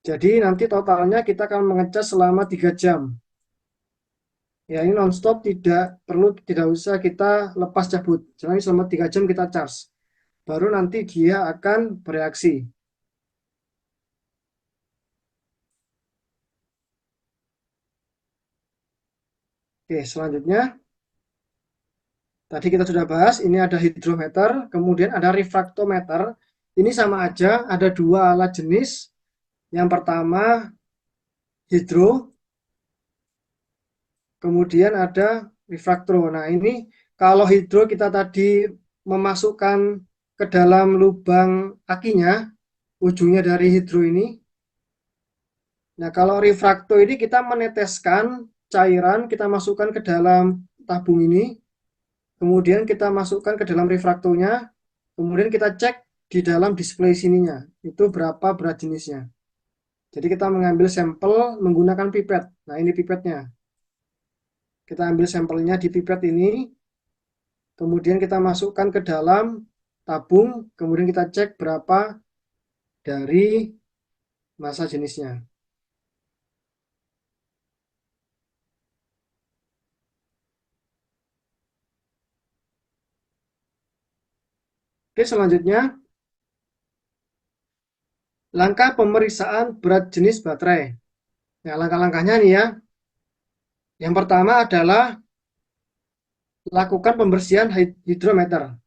Jadi nanti totalnya kita akan mengecas selama 3 jam. Ya, ini non-stop, tidak usah kita lepas cabut. Jadi selama 3 jam kita charge. Baru nanti dia akan bereaksi. Oke, selanjutnya tadi kita sudah bahas, ini ada hidrometer, kemudian ada refraktometer. Ini sama aja, ada dua alat jenis. Yang pertama hidro, kemudian ada refraktro. Nah, ini kalau hidro kita tadi memasukkan ke dalam lubang akinya, ujungnya dari hidro ini. Nah, kalau refrakto ini kita meneteskan cairan, kita masukkan ke dalam tabung ini, kemudian kita masukkan ke dalam refraktonya, kemudian kita cek di dalam display sininya, itu berapa berat jenisnya. Jadi kita mengambil sampel menggunakan pipet. Nah, ini pipetnya. Kita ambil sampelnya di pipet ini, kemudian kita masukkan ke dalam tabung, kemudian kita cek berapa dari massa jenisnya. Oke, selanjutnya langkah pemeriksaan berat jenis baterai. Nah, langkah-langkahnya nih ya. Yang pertama adalah lakukan pembersihan hidrometer.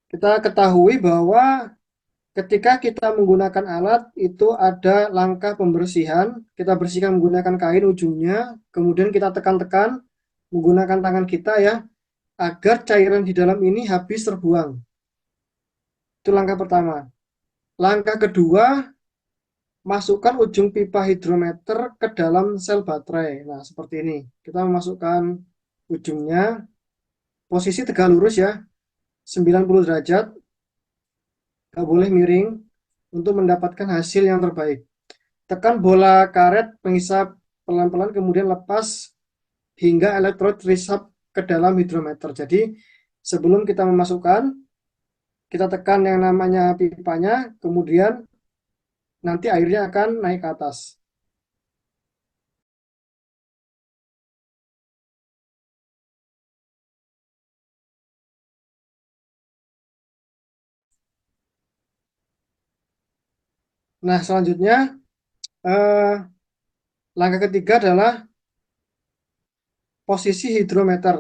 Kita ketahui bahwa ketika kita menggunakan alat itu ada langkah pembersihan. Kita bersihkan menggunakan kain ujungnya, kemudian kita tekan-tekan menggunakan tangan kita ya, agar cairan di dalam ini habis terbuang. Itu langkah pertama. Langkah kedua, masukkan ujung pipa hidrometer ke dalam sel baterai. Nah, seperti ini. Kita memasukkan ujungnya, posisi tegak lurus ya, 90 derajat, nggak boleh miring untuk mendapatkan hasil yang terbaik. Tekan bola karet penghisap pelan-pelan, kemudian lepas hingga elektrod terisap ke dalam hidrometer. Jadi, sebelum kita memasukkan, kita tekan yang namanya pipanya, kemudian nanti airnya akan naik ke atas. Nah, selanjutnya eh, langkah ketiga adalah posisi hidrometer.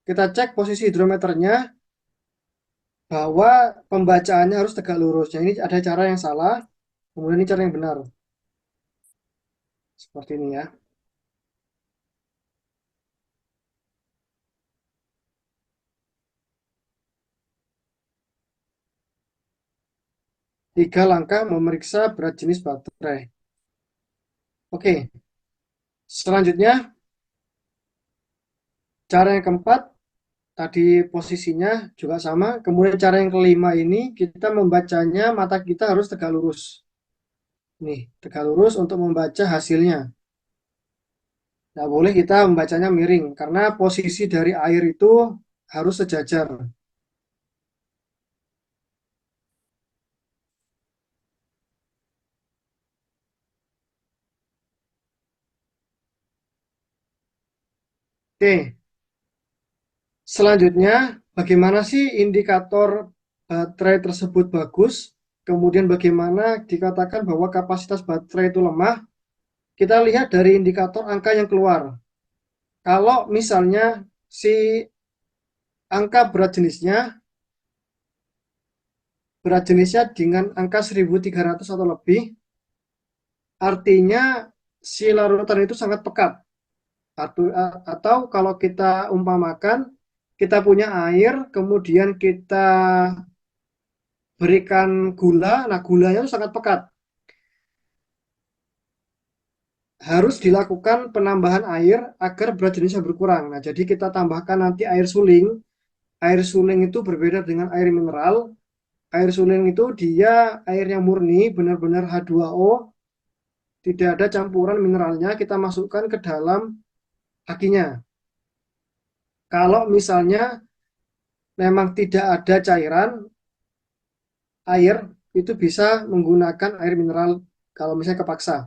Kita cek posisi hidrometernya bahwa pembacaannya harus tegak lurus. Nah, ini ada cara yang salah, kemudian ini cara yang benar. Seperti ini ya. Tiga langkah memeriksa berat jenis baterai. Oke, selanjutnya cara yang keempat, tadi posisinya juga sama. Kemudian cara yang kelima ini kita membacanya, mata kita harus tegak lurus. Nih, tegak lurus untuk membaca hasilnya. Nah, boleh kita membacanya miring, karena posisi dari air itu harus sejajar. Oke, selanjutnya bagaimana sih indikator baterai tersebut bagus? Kemudian bagaimana dikatakan bahwa kapasitas baterai itu lemah? Kita lihat dari indikator angka yang keluar. Kalau misalnya si angka berat jenisnya dengan angka 1300 atau lebih, artinya si larutan itu sangat pekat. Atau kalau kita umpamakan, kita punya air, kemudian kita berikan gula, nah gulanya itu sangat pekat. Harus dilakukan penambahan air agar berat jenisnya berkurang. Nah, jadi kita tambahkan nanti air suling. Air suling itu berbeda dengan air mineral. Air suling itu dia airnya murni, benar-benar H2O, tidak ada campuran mineralnya, kita masukkan ke dalam akinya. Kalau misalnya memang tidak ada cairan, air itu bisa menggunakan air mineral kalau misalnya kepaksa.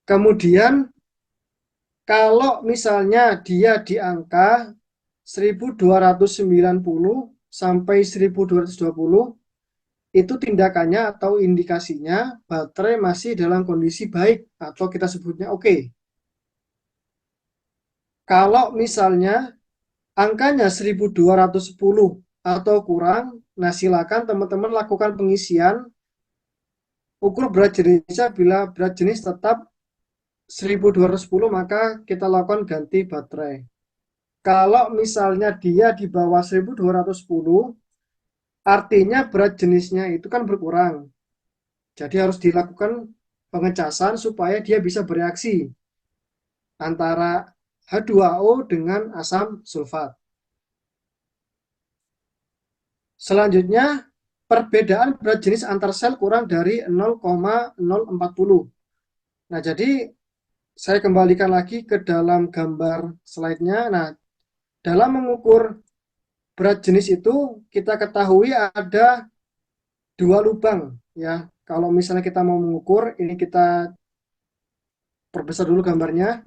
Kemudian kalau misalnya dia di angka 1290 sampai 1220, itu tindakannya atau indikasinya baterai masih dalam kondisi baik atau kita sebutnya oke. Kalau misalnya angkanya 1210 atau kurang, nah silakan teman-teman lakukan pengisian ukur berat jenisnya. Bila berat jenis tetap 1210 maka kita lakukan ganti baterai. Kalau misalnya dia di bawah 1210 artinya berat jenisnya itu kan berkurang. Jadi harus dilakukan pengecasan supaya dia bisa bereaksi antara H2O dengan asam sulfat. Selanjutnya, perbedaan berat jenis antar sel kurang dari 0,040. Nah, jadi saya kembalikan lagi ke dalam gambar slide-nya. Nah, dalam mengukur berat jenis itu kita ketahui ada dua lubang ya. Kalau misalnya kita mau mengukur, ini kita perbesar dulu gambarnya.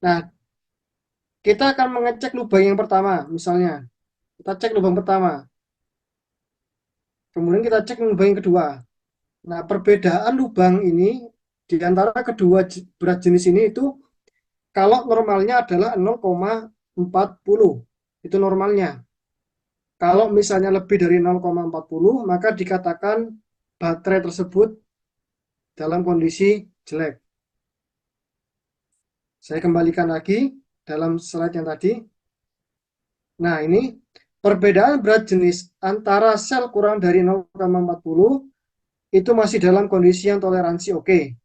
Nah, kita akan mengecek lubang yang pertama, misalnya. Kita cek lubang pertama, kemudian kita cek lubang yang kedua. Nah, perbedaan lubang ini di antara kedua berat jenis ini itu kalau normalnya adalah 0,40. Itu normalnya. Kalau misalnya lebih dari 0,40, maka dikatakan baterai tersebut dalam kondisi jelek. Saya kembalikan lagi dalam slide yang tadi. Nah, ini perbedaan berat jenis antara sel kurang dari 0,40 itu masih dalam kondisi yang toleransi oke.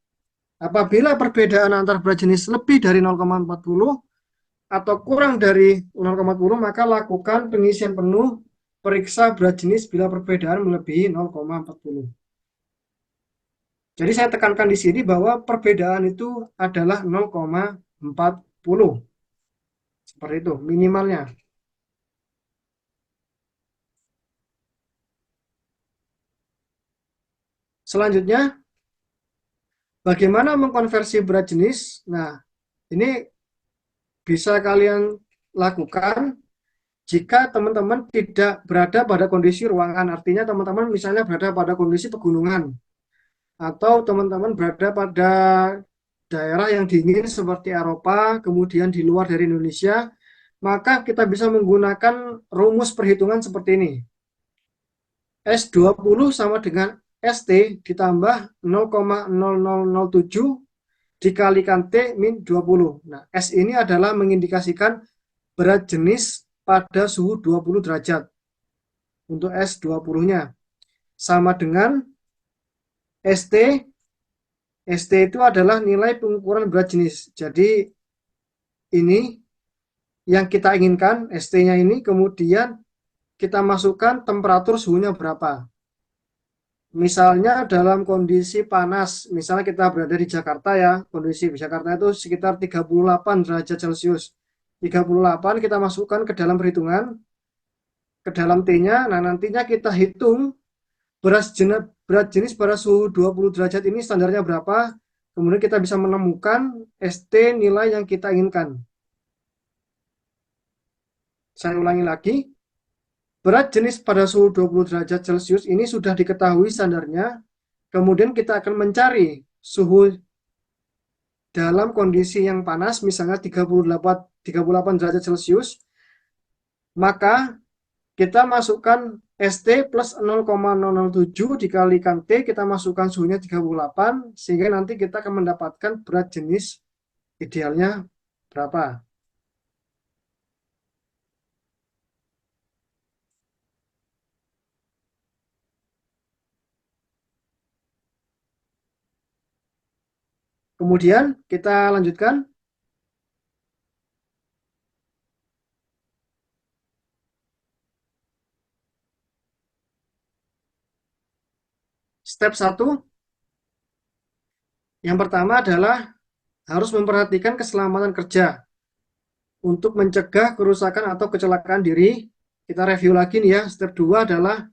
Apabila perbedaan antar berat jenis lebih dari 0,40 atau kurang dari 0,40, maka lakukan pengisian penuh, periksa berat jenis bila perbedaan melebihi 0,40. Jadi saya tekankan di sini bahwa perbedaan itu adalah 0,40. Seperti itu minimalnya. Selanjutnya, bagaimana mengkonversi berat jenis? Nah, ini bisa kalian lakukan jika teman-teman tidak berada pada kondisi ruangan. Artinya teman-teman misalnya berada pada kondisi pegunungan, atau teman-teman berada pada daerah yang dingin seperti Eropa, kemudian di luar dari Indonesia, maka kita bisa menggunakan rumus perhitungan seperti ini. S20 sama dengan ST ditambah 0,0007 dikalikan T min 20. Nah, S ini adalah mengindikasikan berat jenis pada suhu 20 derajat. Untuk S20-nya. Sama dengan ST. ST itu adalah nilai pengukuran berat jenis. Jadi, ini yang kita inginkan, ST-nya ini, kemudian kita masukkan temperatur suhunya berapa. Misalnya dalam kondisi panas, misalnya kita berada di Jakarta ya, kondisi di Jakarta itu sekitar 38 derajat Celcius. 38 kita masukkan ke dalam perhitungan, ke dalam T-nya, nah nantinya kita hitung berat jenis pada suhu 20 derajat ini standarnya berapa, kemudian kita bisa menemukan ST nilai yang kita inginkan. Saya ulangi lagi, berat jenis pada suhu 20 derajat Celcius ini sudah diketahui standarnya, kemudian kita akan mencari suhu dalam kondisi yang panas, misalnya 38 derajat Celcius, maka kita masukkan ST plus 0,007 dikalikan T, kita masukkan suhunya 38, sehingga nanti kita akan mendapatkan berat jenis idealnya berapa. Kemudian kita lanjutkan. Step 1, yang pertama adalah harus memperhatikan keselamatan kerja untuk mencegah kerusakan atau kecelakaan diri. Kita review lagi nih ya. Step 2 adalah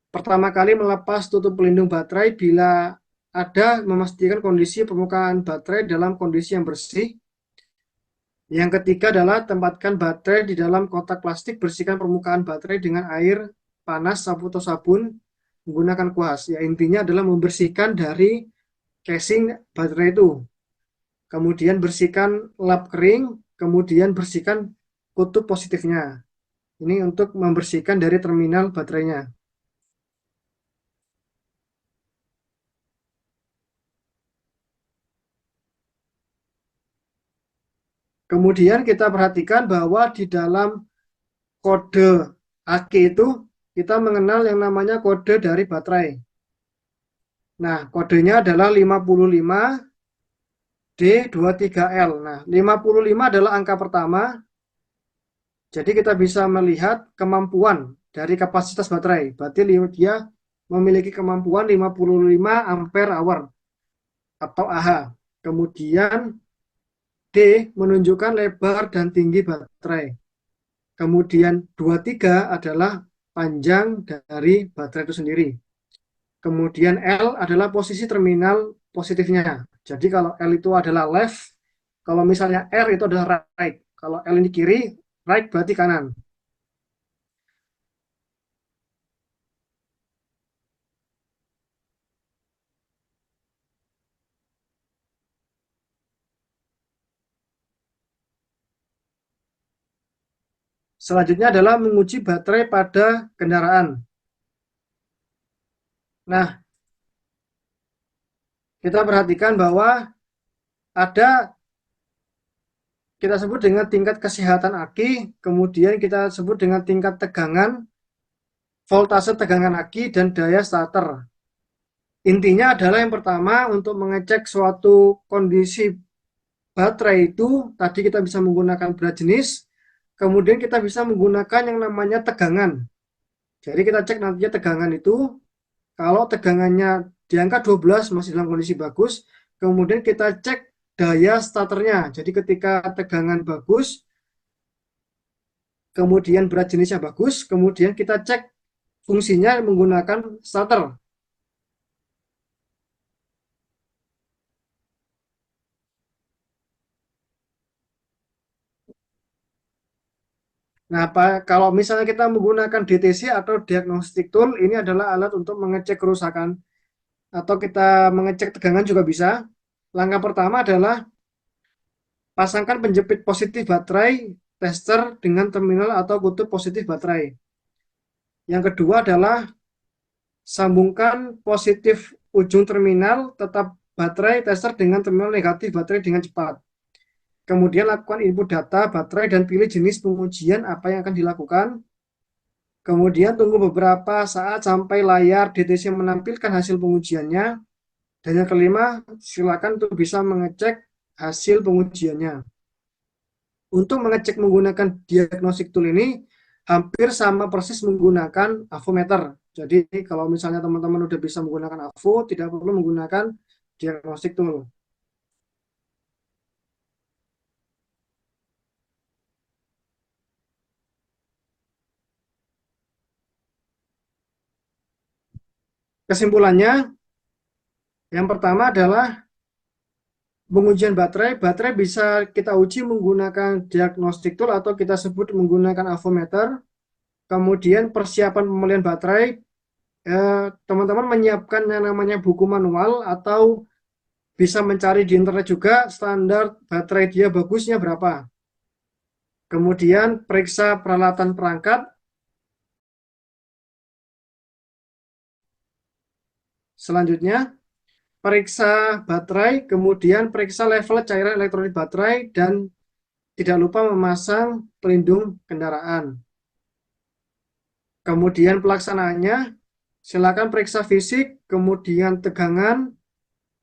pertama kali melepas tutup pelindung baterai bila ada, memastikan kondisi permukaan baterai dalam kondisi yang bersih. Yang ketiga adalah tempatkan baterai di dalam kotak plastik, bersihkan permukaan baterai dengan air panas atau sabun menggunakan kuas. Ya, intinya adalah membersihkan dari casing baterai itu. kemudian bersihkan lap kering, kemudian bersihkan kutub positifnya. Ini untuk membersihkan dari terminal baterainya. Kemudian kita perhatikan bahwa di dalam kode AG itu kita mengenal yang namanya kode dari baterai. Nah, kodenya adalah 55D23L. Nah, 55 adalah angka pertama. Jadi kita bisa melihat kemampuan dari kapasitas baterai. Berarti dia memiliki kemampuan 55 ampere hour atau Ah. Kemudian D menunjukkan lebar dan tinggi baterai. Kemudian 23 adalah panjang dari baterai itu sendiri. Kemudian L adalah posisi terminal positifnya. Jadi kalau L itu adalah left, kalau misalnya R itu adalah right. Kalau L ini kiri, right berarti kanan. Selanjutnya adalah menguji baterai pada kendaraan. Nah, kita perhatikan bahwa ada kita sebut dengan tingkat kesehatan aki, kemudian kita sebut dengan tingkat tegangan, voltase tegangan aki, dan daya starter. Intinya adalah yang pertama untuk mengecek suatu kondisi baterai itu, tadi kita bisa menggunakan berat jenis, kemudian kita bisa menggunakan yang namanya tegangan. Jadi kita cek nantinya tegangan itu, kalau tegangannya di angka 12 masih dalam kondisi bagus, kemudian kita cek daya starternya. Jadi ketika tegangan bagus, kemudian berat jenisnya bagus, kemudian kita cek fungsinya menggunakan starter. Nah, kalau misalnya kita menggunakan DTC atau diagnostic tool, ini adalah alat untuk mengecek kerusakan atau kita mengecek tegangan juga bisa. Langkah pertama adalah pasangkan penjepit positif baterai tester dengan terminal atau kutub positif baterai. Yang kedua adalah sambungkan positif ujung terminal tetap baterai tester dengan terminal negatif baterai dengan cepat. Kemudian lakukan input data baterai dan pilih jenis pengujian apa yang akan dilakukan. Kemudian tunggu beberapa saat sampai layar DTC menampilkan hasil pengujiannya. Dan yang kelima, silakan untuk bisa mengecek hasil pengujiannya. Untuk mengecek menggunakan diagnostic tool ini hampir sama persis menggunakan avometer. Jadi kalau misalnya teman-teman udah bisa menggunakan avo, tidak perlu menggunakan diagnostic tool. Kesimpulannya, yang pertama adalah pengujian baterai. Baterai bisa kita uji menggunakan diagnostic tool atau kita sebut menggunakan avometer. Kemudian persiapan pembelian baterai, teman-teman menyiapkan yang namanya buku manual atau bisa mencari di internet juga standar baterai dia bagusnya berapa. Kemudian periksa peralatan perangkat. Selanjutnya, periksa baterai, kemudian periksa level cairan elektrolit baterai, dan tidak lupa memasang pelindung kendaraan. Kemudian pelaksanaannya, silakan periksa fisik, kemudian tegangan,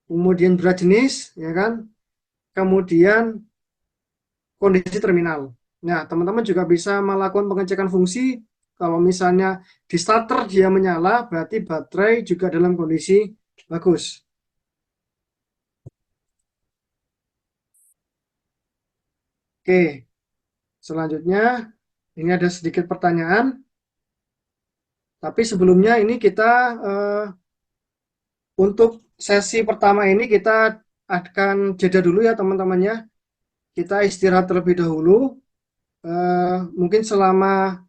kemudian berat jenis, ya kan? Kemudian kondisi terminal. Nah, teman-teman juga bisa melakukan pengecekan fungsi. Kalau misalnya di starter dia menyala, berarti baterai juga dalam kondisi bagus. Oke, selanjutnya ini ada sedikit pertanyaan. Tapi sebelumnya ini kita untuk sesi pertama ini kita akan jeda dulu ya teman-temannya. Kita istirahat terlebih dahulu, mungkin selama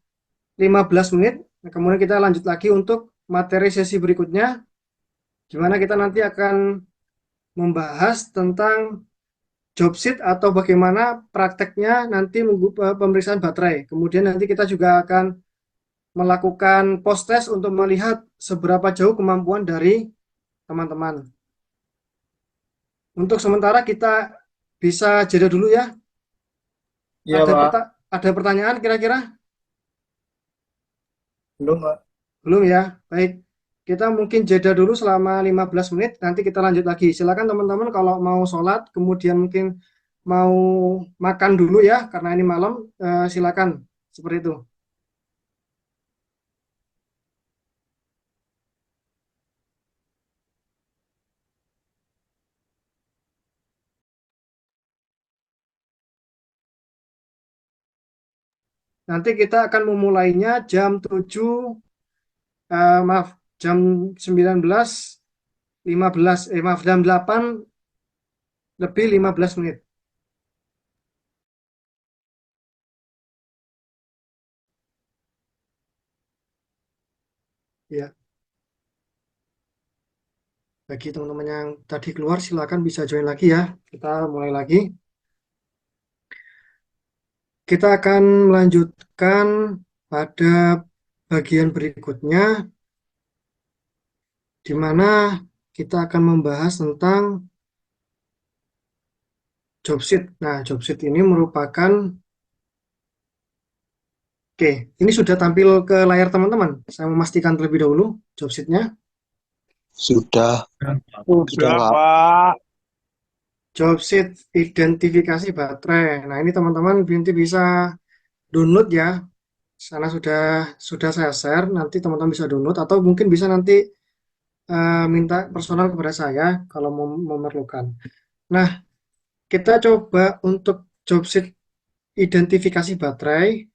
15 menit. Kemudian kita lanjut lagi untuk materi sesi berikutnya, di mana kita nanti akan membahas tentang job sheet atau bagaimana prakteknya nanti pemeriksaan baterai. Kemudian nanti kita juga akan melakukan post test untuk melihat seberapa jauh kemampuan dari teman-teman. Untuk sementara kita bisa jeda dulu ya. Iya, Pak. Ada pertanyaan kira-kira? Belum, Pak. Belum ya? Baik. Kita mungkin jeda dulu selama 15 menit, nanti kita lanjut lagi. Silakan teman-teman kalau mau sholat, kemudian mungkin mau makan dulu ya, karena ini malam, silakan. Seperti itu. Nanti kita akan memulainya jam 7, maaf, jam 19.15, maaf, jam 8 lebih 15 menit. Ya, bagi teman-teman yang tadi keluar, silakan bisa join lagi ya. Kita mulai lagi. Kita akan melanjutkan pada bagian berikutnya, di mana kita akan membahas tentang job sheet. Nah, job sheet ini merupakan, oke, ini sudah tampil ke layar teman-teman. Saya memastikan terlebih dahulu job sheet-nya. Sudah, Sudah, Pak. Pak. Job sheet identifikasi baterai. Nah, ini teman-teman nanti bisa download ya. Sana sudah saya share, nanti teman-teman bisa download atau mungkin bisa nanti minta personal kepada saya kalau memerlukan. Nah, kita coba untuk job sheet identifikasi baterai,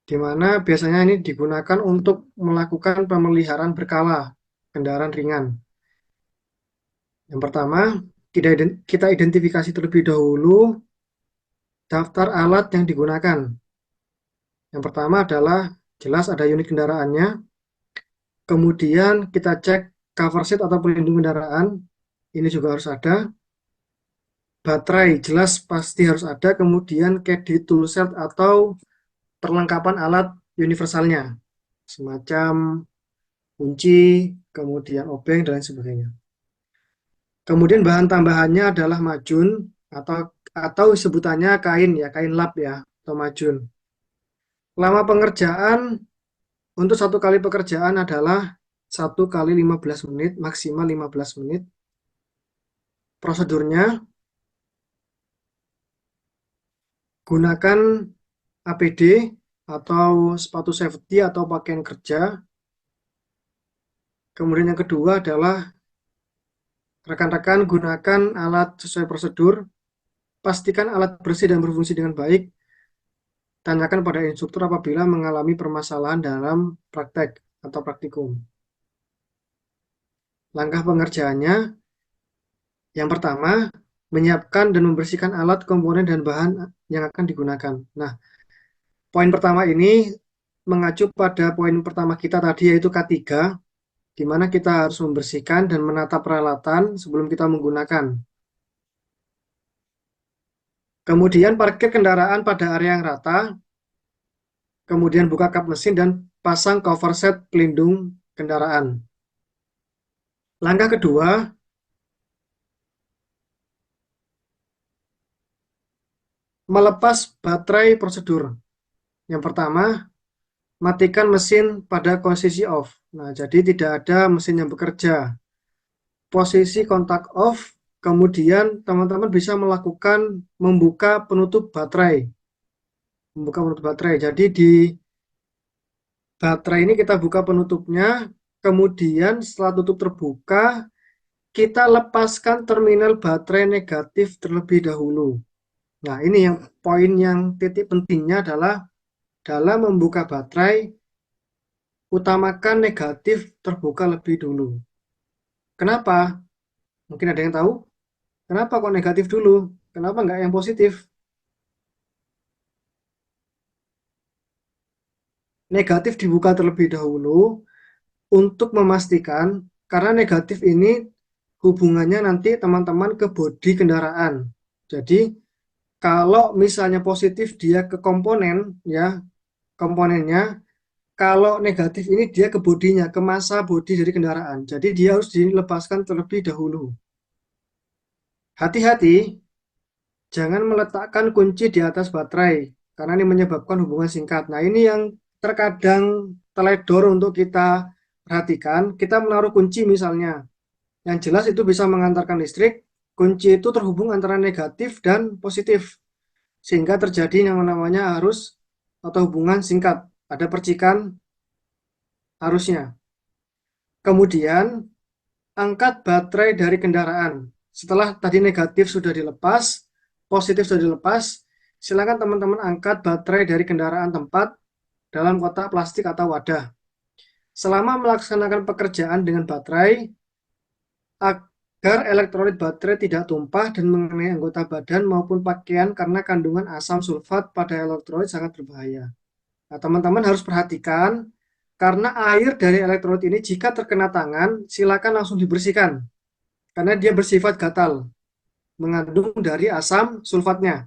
di mana biasanya ini digunakan untuk melakukan pemeliharaan berkala kendaraan ringan. Yang pertama, kita identifikasi terlebih dahulu daftar alat yang digunakan. Yang pertama adalah jelas ada unit kendaraannya, kemudian kita cek cover sheet atau pelindung kendaraan, ini juga harus ada. Baterai jelas pasti harus ada, kemudian caddy toolset atau perlengkapan alat universalnya, semacam kunci, kemudian obeng, dan lain sebagainya. Kemudian bahan tambahannya adalah majun atau sebutannya kain ya, kain lap ya, atau majun. Lama pengerjaan untuk satu kali pekerjaan adalah 1 kali 15 menit, maksimal 15 menit. Prosedurnya, gunakan APD atau sepatu safety atau pakaian kerja. Kemudian yang kedua adalah rekan-rekan gunakan alat sesuai prosedur, pastikan alat bersih dan berfungsi dengan baik. Tanyakan pada instruktur apabila mengalami permasalahan dalam praktek atau praktikum. Langkah pengerjaannya, yang pertama, menyiapkan dan membersihkan alat, komponen, dan bahan yang akan digunakan. Nah, poin pertama ini mengacu pada poin pertama kita tadi, yaitu K3, di mana kita harus membersihkan dan menata peralatan sebelum kita menggunakan. Kemudian parkir kendaraan pada area yang rata, kemudian buka kap mesin dan pasang cover set pelindung kendaraan. Langkah kedua, melepas baterai prosedur. Yang pertama, matikan mesin pada posisi off. Nah, jadi tidak ada mesin yang bekerja. Posisi kontak off, kemudian teman-teman bisa melakukan membuka penutup baterai. Membuka penutup baterai. Jadi di baterai ini kita buka penutupnya, kemudian setelah tutup terbuka, kita lepaskan terminal baterai negatif terlebih dahulu. Nah, ini yang poin yang titik pentingnya adalah dalam membuka baterai, utamakan negatif terbuka lebih dulu. Kenapa? Mungkin ada yang tahu? Kenapa kok negatif dulu? Kenapa nggak yang positif? Negatif dibuka terlebih dahulu untuk memastikan, karena negatif ini hubungannya nanti teman-teman ke bodi kendaraan. Jadi kalau misalnya positif dia ke komponen ya, komponennya, kalau negatif ini dia ke bodinya, ke massa bodi dari kendaraan. Jadi dia harus dilepaskan terlebih dahulu. Hati-hati, jangan meletakkan kunci di atas baterai, karena ini menyebabkan hubungan singkat. Nah, ini yang terkadang teledor untuk kita perhatikan. Kita menaruh kunci misalnya, yang jelas itu bisa mengantarkan listrik. Kunci itu terhubung antara negatif dan positif, sehingga terjadi yang namanya arus atau hubungan singkat. Ada percikan arusnya. Kemudian, angkat baterai dari kendaraan. Setelah tadi negatif sudah dilepas, positif sudah dilepas, silakan teman-teman angkat baterai dari kendaraan tempat dalam kotak plastik atau wadah. Selama melaksanakan pekerjaan dengan baterai, agar elektrolit baterai tidak tumpah dan mengenai anggota badan maupun pakaian karena kandungan asam sulfat pada elektrolit sangat berbahaya. Nah, teman-teman harus perhatikan, karena air dari elektrolit ini jika terkena tangan, silakan langsung dibersihkan, karena dia bersifat gatal, mengandung dari asam sulfatnya.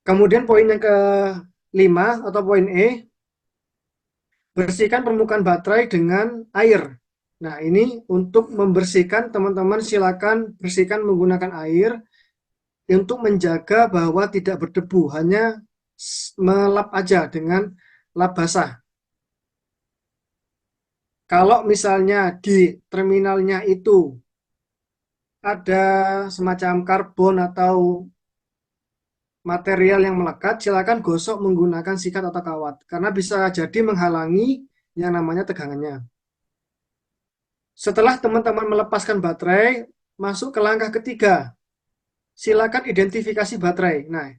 Kemudian poin yang kelima atau poin E, bersihkan permukaan baterai dengan air. Nah, ini untuk membersihkan, teman-teman silakan bersihkan menggunakan air untuk menjaga bahwa tidak berdebu, hanya melap aja dengan lap basah. Kalau misalnya di terminalnya itu ada semacam karbon atau material yang melekat, silakan gosok menggunakan sikat atau kawat, karena bisa jadi menghalangi yang namanya tegangannya. Setelah teman-teman melepaskan baterai, masuk ke langkah ketiga. Silakan identifikasi baterai. Nah,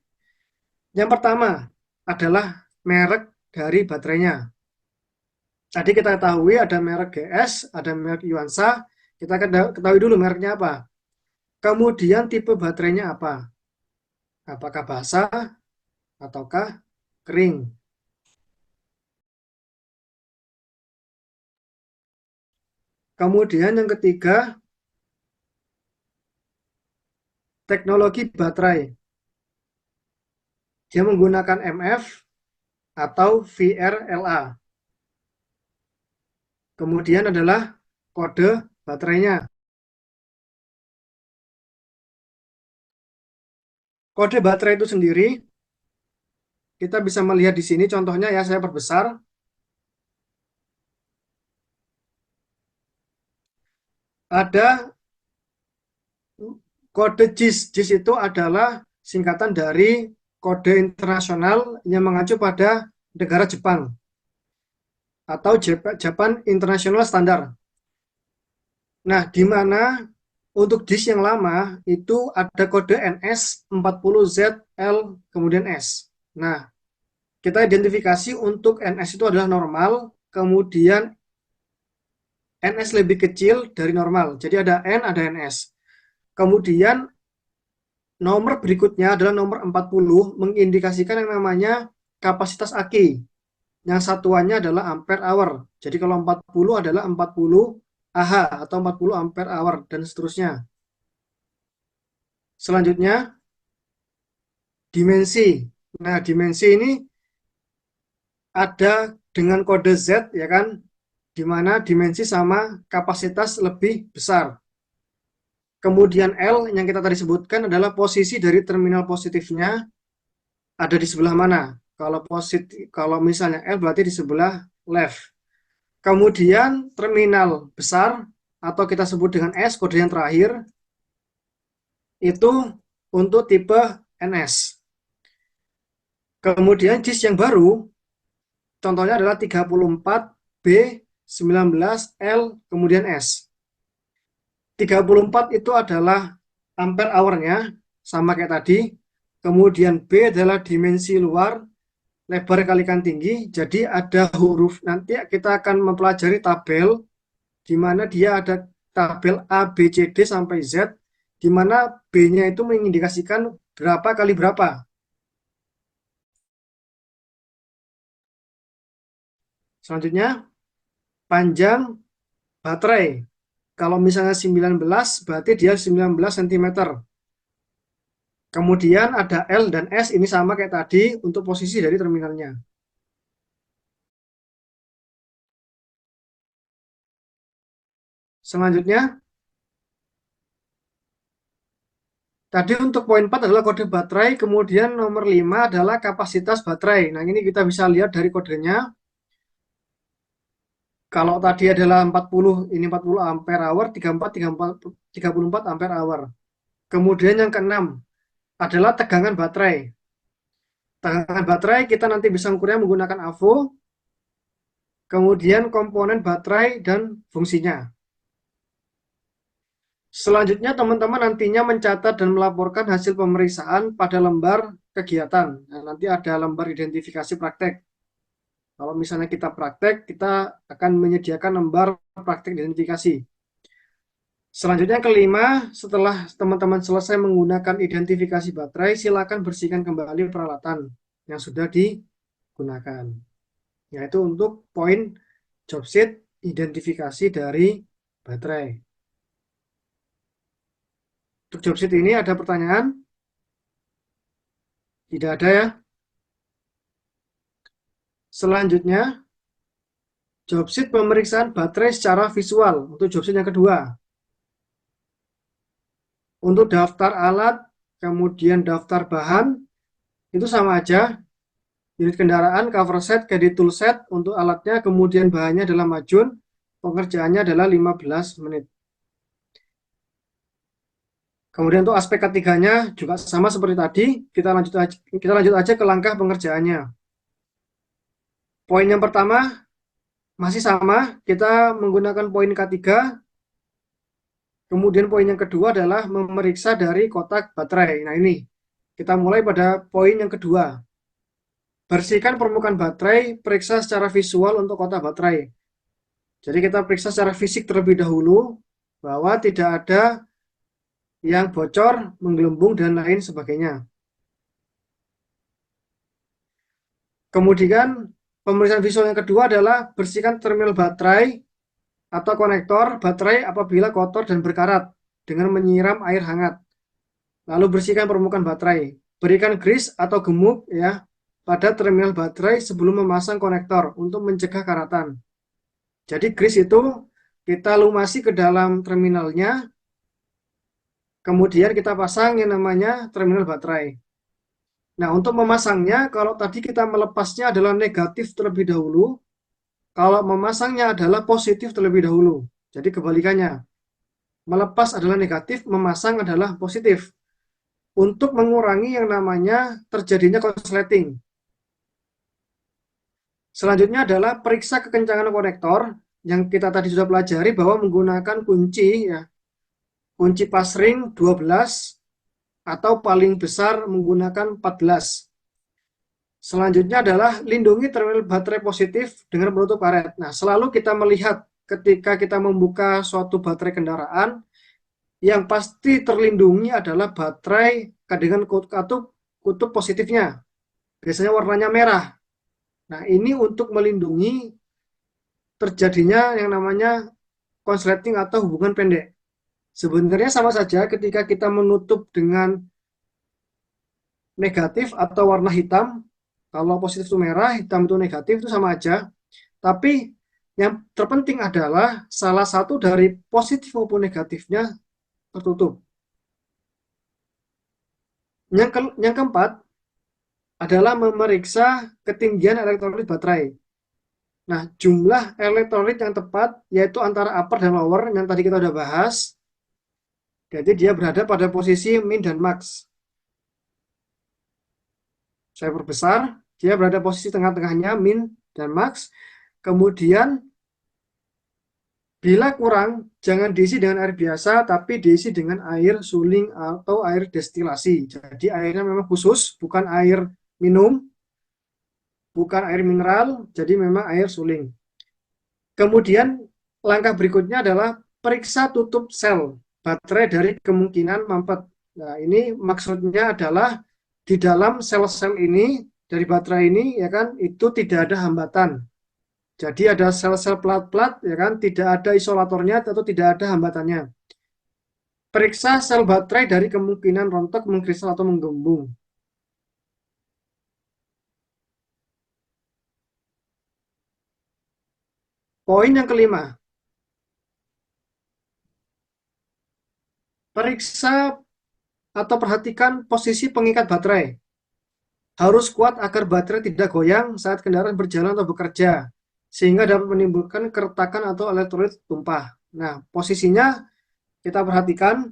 yang pertama adalah merek dari baterainya. Tadi kita ketahui ada merek GS, ada merek Yuansa. Kita ketahui dulu mereknya apa. Kemudian tipe baterainya apa? Apakah basah ataukah kering? Kemudian yang ketiga, teknologi baterai. Dia menggunakan MF atau VRLA. Kemudian adalah kode baterainya. Kode baterai itu sendiri, kita bisa melihat di sini contohnya ya, saya perbesar. Ada kode JIS. JIS itu adalah singkatan dari kode internasional yang mengacu pada negara Jepang atau Japan International Standard. Nah, di mana untuk JIS yang lama itu ada kode NS 40ZL kemudian S. Nah, kita identifikasi untuk NS itu adalah normal, kemudian NS lebih kecil dari normal. Jadi ada N, ada NS. Kemudian nomor berikutnya adalah nomor 40, mengindikasikan yang namanya kapasitas aki, yang satuannya adalah ampere hour. Jadi kalau 40 adalah 40 Ah atau 40 ampere hour dan seterusnya. Selanjutnya, dimensi. Nah, dimensi ini ada dengan kode Z, ya kan, di mana dimensi sama kapasitas lebih besar. Kemudian L yang kita tadi sebutkan adalah posisi dari terminal positifnya ada di sebelah mana. Kalau misalnya L berarti di sebelah left. Kemudian terminal besar atau kita sebut dengan S, kode yang terakhir, itu untuk tipe NS. Kemudian JIS yang baru, contohnya adalah 34B19L kemudian S. 34 itu adalah ampere hour-nya, sama kayak tadi. Kemudian B adalah dimensi luar, lebar kalikan tinggi. Jadi ada huruf, nanti kita akan mempelajari tabel, di mana dia ada tabel A, B, C, D sampai Z, di mana B-nya itu mengindikasikan berapa kali berapa. Selanjutnya, panjang baterai. Kalau misalnya 19, berarti dia 19 cm. Kemudian ada L dan S, ini sama kayak tadi untuk posisi dari terminalnya. Selanjutnya, tadi untuk poin 4 adalah kode baterai, kemudian nomor 5 adalah kapasitas baterai. Nah, ini kita bisa lihat dari kodenya. Kalau tadi adalah 40, ini 40 ampere hour, 34 ampere hour. Kemudian yang keenam adalah tegangan baterai. Tegangan baterai kita nanti bisa mengukurnya menggunakan AVO, kemudian komponen baterai dan fungsinya. Selanjutnya teman-teman nantinya mencatat dan melaporkan hasil pemeriksaan pada lembar kegiatan. Nah, nanti ada lembar identifikasi praktek. Kalau misalnya kita praktek, kita akan menyediakan lembar praktek identifikasi. Selanjutnya yang kelima, setelah teman-teman selesai menggunakan identifikasi baterai, silakan bersihkan kembali peralatan yang sudah digunakan. Yaitu untuk poin job sheet identifikasi dari baterai. Untuk job sheet ini ada pertanyaan? Tidak ada ya? Selanjutnya, job sheet pemeriksaan baterai secara visual. Untuk job sheet yang kedua. Untuk daftar alat, kemudian daftar bahan, itu sama aja. Unit kendaraan, cover set, guide tool set untuk alatnya, kemudian bahannya adalah majun, pengerjaannya adalah 15 menit. Kemudian untuk aspek ketiganya juga sama seperti tadi, kita lanjut aja ke langkah pengerjaannya. Poin yang pertama masih sama, kita menggunakan poin K3. Kemudian poin yang kedua adalah memeriksa dari kotak baterai. Nah ini, kita mulai pada poin yang kedua. Bersihkan permukaan baterai, periksa secara visual untuk kotak baterai. Jadi kita periksa secara fisik terlebih dahulu, bahwa tidak ada yang bocor, menggelembung, dan lain sebagainya. Kemudian pemeriksaan visual yang kedua adalah bersihkan terminal baterai atau konektor baterai apabila kotor dan berkarat dengan menyiram air hangat. Lalu bersihkan permukaan baterai. Berikan grease atau gemuk ya pada terminal baterai sebelum memasang konektor untuk mencegah karatan. Jadi grease itu kita lumasi ke dalam terminalnya, kemudian kita pasang yang namanya terminal baterai. Nah, untuk memasangnya, kalau tadi kita melepasnya adalah negatif terlebih dahulu, kalau memasangnya adalah positif terlebih dahulu. Jadi kebalikannya. Melepas adalah negatif, memasang adalah positif. Untuk mengurangi yang namanya terjadinya konsleting. Selanjutnya adalah periksa kekencangan konektor, yang kita tadi sudah pelajari bahwa menggunakan kunci ya. Kunci pasring 12 atau paling besar menggunakan 14. Selanjutnya adalah lindungi terminal baterai positif dengan penutup karet. Nah, selalu kita melihat ketika kita membuka suatu baterai kendaraan, yang pasti terlindungi adalah baterai dengan kutub positifnya. Biasanya warnanya merah. Nah, ini untuk melindungi terjadinya yang namanya konsleting atau hubungan pendek. Sebenarnya sama saja ketika kita menutup dengan negatif atau warna hitam. Kalau positif itu merah, hitam itu negatif, itu sama aja. Tapi yang terpenting adalah salah satu dari positif maupun negatifnya tertutup. Yang keempat adalah memeriksa ketinggian elektrolit baterai. Nah, jumlah elektrolit yang tepat yaitu antara upper dan lower yang tadi kita udah bahas. Jadi dia berada pada posisi min dan max. Saya perbesar, dia berada posisi tengah-tengahnya min dan max. Kemudian bila kurang, jangan diisi dengan air biasa, tapi diisi dengan air suling atau air destilasi. Jadi airnya memang khusus, bukan air minum, bukan air mineral, jadi memang air suling. Kemudian langkah berikutnya adalah periksa tutup sel baterai dari kemungkinan mampet. Nah, ini maksudnya adalah di dalam sel-sel ini, dari baterai ini, ya kan, itu tidak ada hambatan. Jadi ada sel-sel pelat-pelat, ya kan, tidak ada isolatornya atau tidak ada hambatannya. Periksa sel baterai dari kemungkinan rontok, mengkristal atau menggembung. Poin yang kelima, periksa atau perhatikan posisi pengikat baterai. Harus kuat agar baterai tidak goyang saat kendaraan berjalan atau bekerja, sehingga dapat menimbulkan keretakan atau elektrolit tumpah. Nah, posisinya kita perhatikan,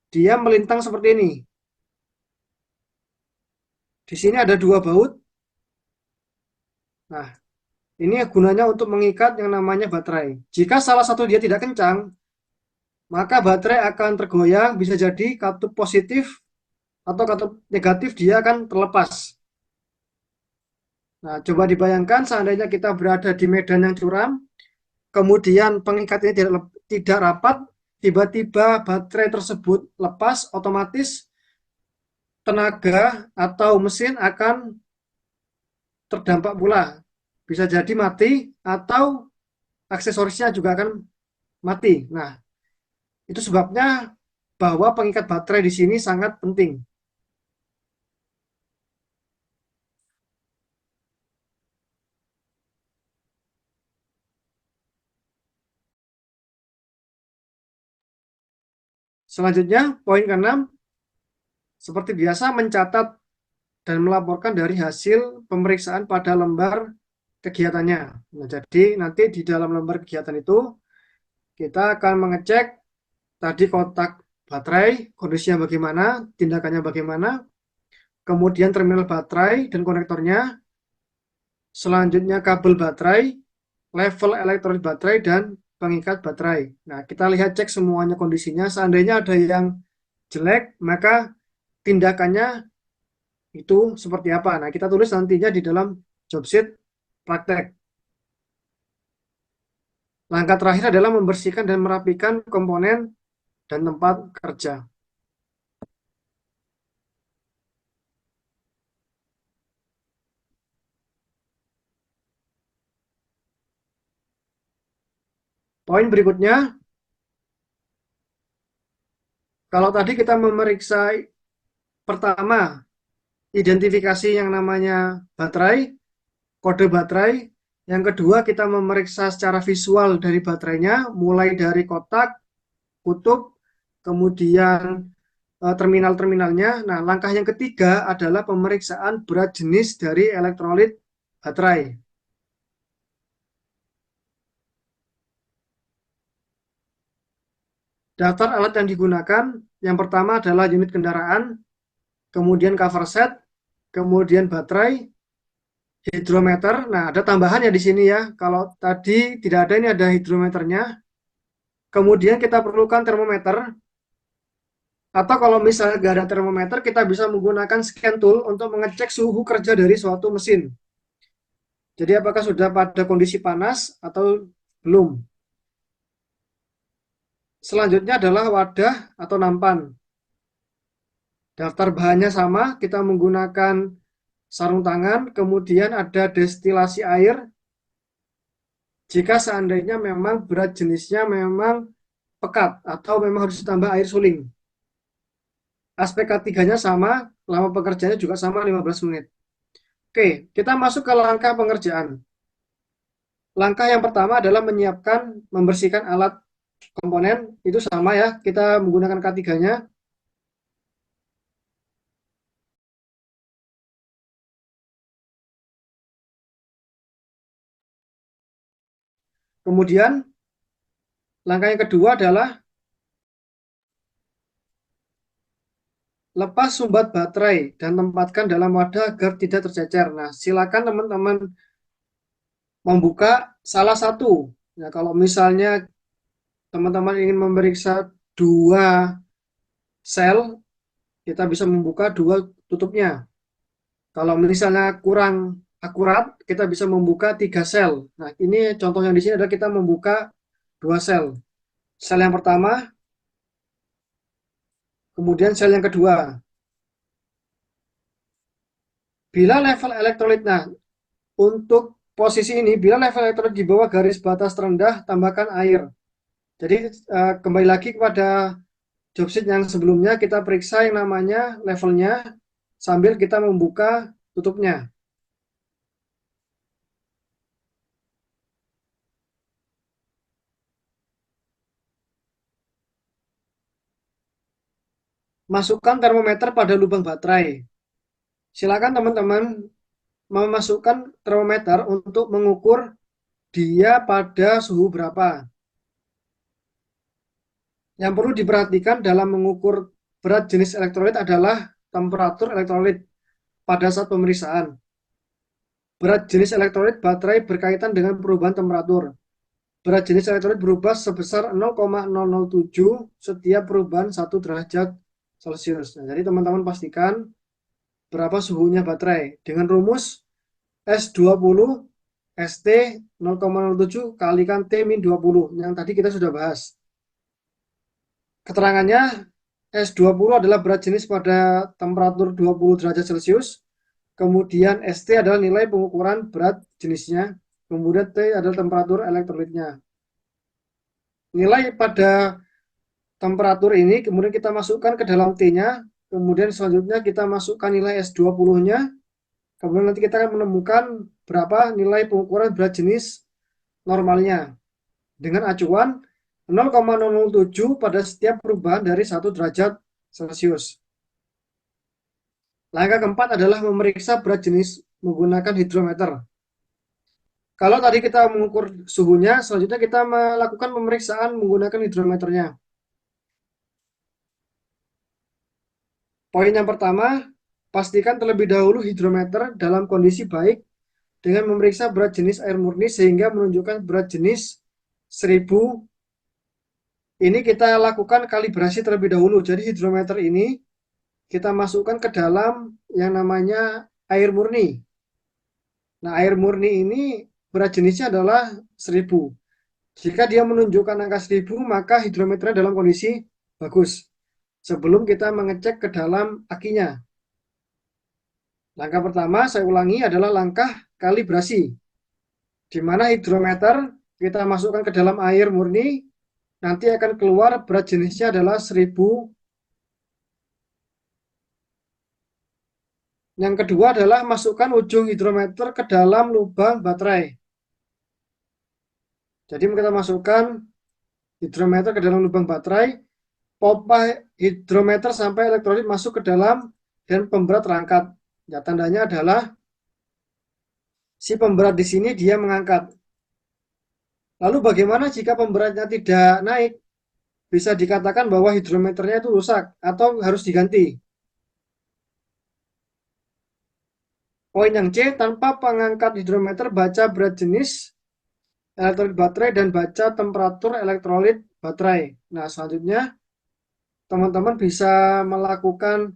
dia melintang seperti ini. Di sini ada dua baut. Nah, ini gunanya untuk mengikat yang namanya baterai. Jika salah satu dia tidak kencang, maka baterai akan tergoyang, bisa jadi katup positif atau katup negatif dia akan terlepas. Nah, coba dibayangkan seandainya kita berada di medan yang curam, kemudian pengikatnya tidak rapat, tiba-tiba baterai tersebut lepas, otomatis tenaga atau mesin akan terdampak pula. Bisa jadi mati atau aksesorisnya juga akan mati. Nah, itu sebabnya bahwa pengikat baterai di sini sangat penting. Selanjutnya, poin ke-6, seperti biasa mencatat dan melaporkan dari hasil pemeriksaan pada lembar kegiatannya. Nah, jadi nanti di dalam lembar kegiatan itu kita akan mengecek tadi kotak baterai, kondisinya bagaimana, tindakannya bagaimana, kemudian terminal baterai dan konektornya, selanjutnya kabel baterai, level elektrolit baterai, dan pengikat baterai. Nah, kita lihat cek semuanya kondisinya. Seandainya ada yang jelek, maka tindakannya itu seperti apa. Nah, kita tulis nantinya di dalam job sheet praktek. Langkah terakhir adalah membersihkan dan merapikan komponen dan tempat kerja. Poin berikutnya, kalau tadi kita memeriksa pertama, identifikasi yang namanya baterai, kode baterai. Yang kedua, kita memeriksa secara visual dari baterainya, mulai dari kotak, kutub, kemudian terminal-terminalnya. Nah, langkah yang ketiga adalah pemeriksaan berat jenis dari elektrolit baterai. Daftar alat yang digunakan, yang pertama adalah unit kendaraan, kemudian cover set, kemudian baterai, hidrometer. Nah, ada tambahannya di sini ya. Kalau tadi tidak ada, ini ada hidrometernya. Kemudian kita perlukan termometer. Atau kalau misalnya nggak ada termometer, kita bisa menggunakan scan tool untuk mengecek suhu kerja dari suatu mesin. Jadi apakah sudah pada kondisi panas atau belum. Selanjutnya adalah wadah atau nampan. Daftar bahannya sama, kita menggunakan sarung tangan, kemudian ada destilasi air. Jika seandainya memang berat jenisnya memang pekat atau memang harus ditambah air suling. Aspek ketiganya sama, lama pekerjaannya juga sama 15 menit. Oke, kita masuk ke langkah pengerjaan. Langkah yang pertama adalah menyiapkan, membersihkan alat komponen, itu sama ya, kita menggunakan K3-nya. Kemudian, langkah yang kedua adalah lepas sumbat baterai dan tempatkan dalam wadah agar tidak tercecer. Nah, silakan teman-teman membuka salah satu. Nah, kalau misalnya teman-teman ingin memeriksa dua sel, kita bisa membuka dua tutupnya. Kalau misalnya kurang akurat, kita bisa membuka 3 sel. Nah, ini contoh yang di sini adalah kita membuka 2 sel. Sel yang pertama, kemudian sel yang kedua. Bila level elektrolit, nah, untuk posisi ini, bila level elektrolit di bawah garis batas terendah, tambahkan air. Jadi kembali lagi kepada job sheet yang sebelumnya, kita periksa yang namanya levelnya sambil kita membuka tutupnya. Masukkan termometer pada lubang baterai. Silakan teman-teman memasukkan termometer untuk mengukur dia pada suhu berapa. Yang perlu diperhatikan dalam mengukur berat jenis elektrolit adalah temperatur elektrolit pada saat pemeriksaan. Berat jenis elektrolit baterai berkaitan dengan perubahan temperatur. Berat jenis elektrolit berubah sebesar 0,007 setiap perubahan 1 derajat Celcius. Nah, jadi teman-teman pastikan berapa suhunya baterai. Dengan rumus S20 ST 0,07 kalikan T-20 yang tadi kita sudah bahas. Keterangannya, S20 adalah berat jenis pada temperatur 20 derajat Celcius. Kemudian ST adalah nilai pengukuran berat jenisnya. Kemudian T adalah temperatur elektrolitnya. Nilai pada temperatur ini kemudian kita masukkan ke dalam T-nya. Kemudian selanjutnya kita masukkan nilai S20-nya. Kemudian nanti kita akan menemukan berapa nilai pengukuran berat jenis normalnya. Dengan acuan 0,007 pada setiap perubahan dari 1 derajat Celcius. Langkah keempat adalah memeriksa berat jenis menggunakan hidrometer. Kalau tadi kita mengukur suhunya, selanjutnya kita melakukan pemeriksaan menggunakan hidrometernya. Poin yang pertama, pastikan terlebih dahulu hidrometer dalam kondisi baik dengan memeriksa berat jenis air murni sehingga menunjukkan berat jenis 1000. Ini kita lakukan kalibrasi terlebih dahulu. Jadi hidrometer ini kita masukkan ke dalam yang namanya air murni. Nah, air murni ini berat jenisnya adalah 1000. Jika dia menunjukkan angka 1000, maka hidrometernya dalam kondisi bagus. Sebelum kita mengecek ke dalam akinya. Langkah pertama, saya ulangi, adalah langkah kalibrasi. Di mana hidrometer kita masukkan ke dalam air murni, nanti akan keluar berat jenisnya adalah 1000. Yang kedua adalah masukkan ujung hidrometer ke dalam lubang baterai. Jadi kita masukkan hidrometer ke dalam lubang baterai, pompa hidrometer sampai elektrolit masuk ke dalam dan pemberat terangkat. Ya, tandanya adalah si pemberat di sini dia mengangkat. Lalu bagaimana jika pemberatnya tidak naik? Bisa dikatakan bahwa hidrometernya itu rusak atau harus diganti. Poin yang C, tanpa pengangkat hidrometer baca berat jenis elektrolit baterai dan baca temperatur elektrolit baterai. Nah, selanjutnya teman-teman bisa melakukan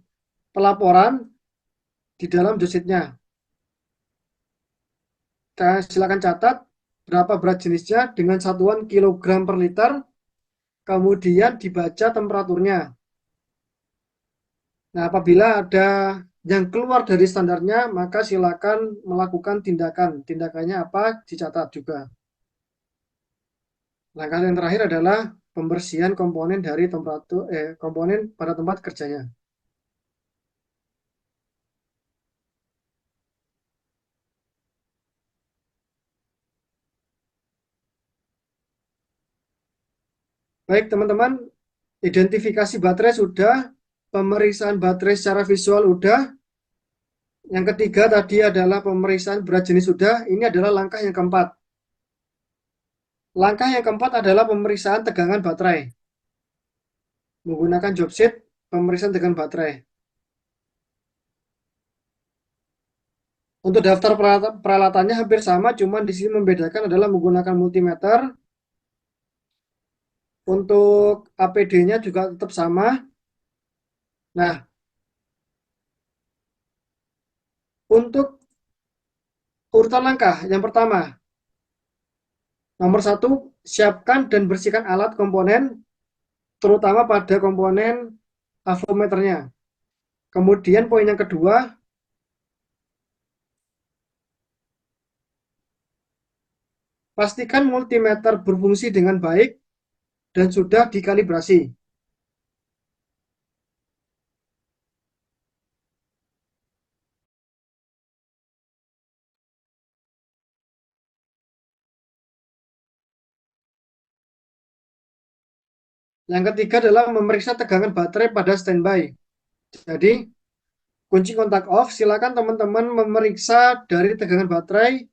pelaporan di dalam dositnya. Silakan catat berapa berat jenisnya dengan satuan kilogram per liter, kemudian dibaca temperaturnya. Nah, apabila ada yang keluar dari standarnya, maka silakan melakukan tindakan. Tindakannya apa? Dicatat juga. Langkah yang terakhir adalah pembersihan komponen dari komponen pada tempat kerjanya. Baik teman-teman, identifikasi baterai sudah, pemeriksaan baterai secara visual sudah. Yang ketiga tadi adalah pemeriksaan berat jenis sudah. Ini adalah langkah yang keempat. Langkah yang keempat adalah pemeriksaan tegangan baterai. Menggunakan job sheet pemeriksaan tegangan baterai. Untuk daftar peralatannya hampir sama, cuman di sini membedakan adalah menggunakan multimeter. Untuk APD-nya juga tetap sama. Nah, untuk urutan langkah, yang pertama, nomor 1, siapkan dan bersihkan alat komponen, terutama pada komponen avometernya. Kemudian poin yang kedua, pastikan multimeter berfungsi dengan baik dan sudah dikalibrasi. Yang ketiga adalah memeriksa tegangan baterai pada standby. Jadi, kunci kontak off, silakan teman-teman memeriksa dari tegangan baterai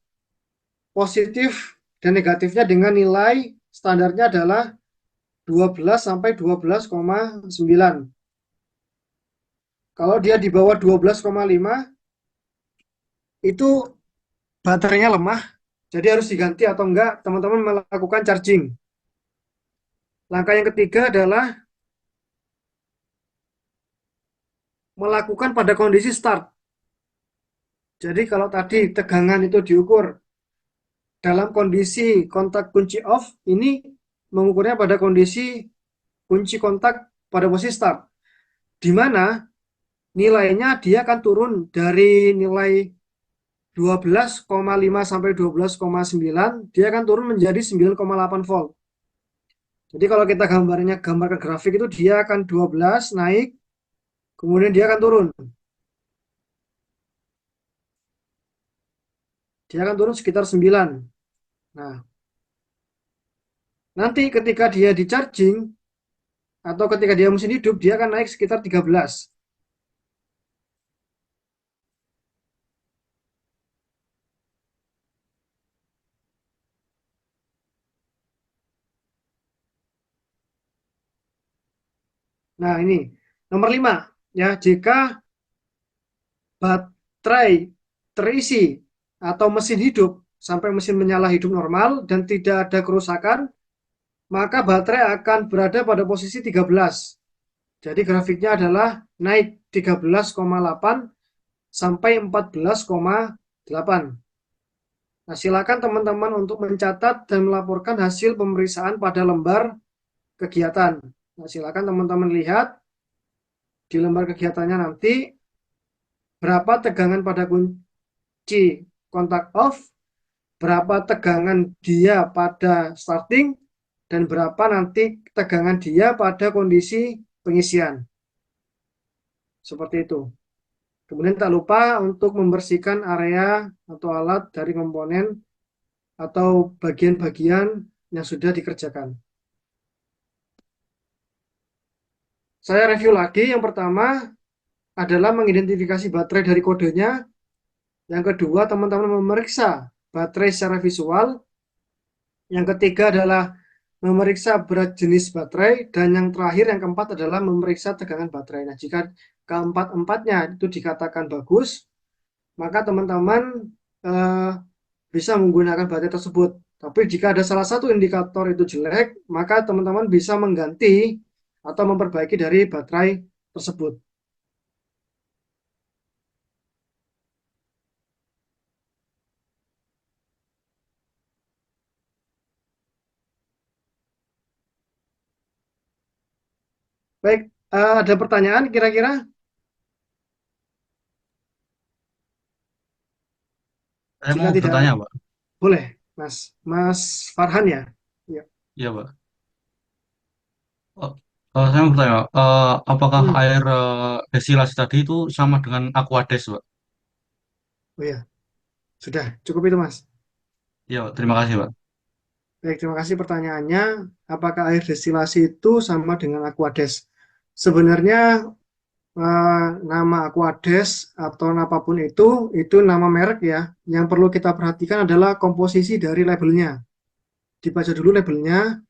positif dan negatifnya dengan nilai standarnya adalah 12 sampai 12,9. Kalau dia di bawah 12,5 itu baterainya lemah, jadi harus diganti atau enggak teman-teman melakukan charging. Langkah yang ketiga adalah melakukan pada kondisi start. Jadi kalau tadi tegangan itu diukur dalam kondisi kontak kunci off, ini mengukurnya pada kondisi kunci kontak pada posisi start, di mana nilainya dia akan turun dari nilai 12,5 sampai 12,9, dia akan turun menjadi 9,8 volt. Jadi kalau kita gambar ke grafik itu dia akan 12 naik, kemudian dia akan turun. Dia akan turun sekitar 9. Nah, nanti ketika dia di charging atau ketika dia mesin hidup, dia akan naik sekitar 13. Nah, ini nomor 5 ya, jika baterai terisi atau mesin hidup sampai mesin menyala hidup normal dan tidak ada kerusakan, maka baterai akan berada pada posisi 13. Jadi grafiknya adalah naik 13,8 sampai 14,8. Nah, silakan teman-teman untuk mencatat dan melaporkan hasil pemeriksaan pada lembar kegiatan. Nah, silakan teman-teman lihat di lembar kegiatannya nanti berapa tegangan pada kunci kontak off, berapa tegangan dia pada starting, dan berapa nanti tegangan dia pada kondisi pengisian. Seperti itu. Kemudian tak lupa untuk membersihkan area atau alat dari komponen atau bagian-bagian yang sudah dikerjakan. Saya review lagi. Yang pertama adalah mengidentifikasi baterai dari kodenya. Yang kedua, teman-teman memeriksa baterai secara visual. Yang ketiga adalah memeriksa berat jenis baterai. Dan yang terakhir, yang keempat adalah memeriksa tegangan baterai. Nah, jika keempat-empatnya itu dikatakan bagus, maka teman-teman bisa menggunakan baterai tersebut. Tapi jika ada salah satu indikator itu jelek, maka teman-teman bisa mengganti atau memperbaiki dari baterai tersebut. Baik, ada pertanyaan kira-kira? Saya Jika mau tidak, bertanya, Pak. boleh, Mas Farhan ya? Ya. Iya, Pak. Oh, saya mau bertanya, apakah air destilasi tadi itu sama dengan Aquades, Pak? Oh ya, sudah cukup itu Mas. Iya, Pak. Terima kasih, Pak. Baik, terima kasih pertanyaannya. Apakah air destilasi itu sama dengan Aquades? Sebenarnya nama Aquades atau apapun itu nama merek ya. Yang perlu kita perhatikan adalah komposisi dari labelnya. Dibaca dulu labelnya.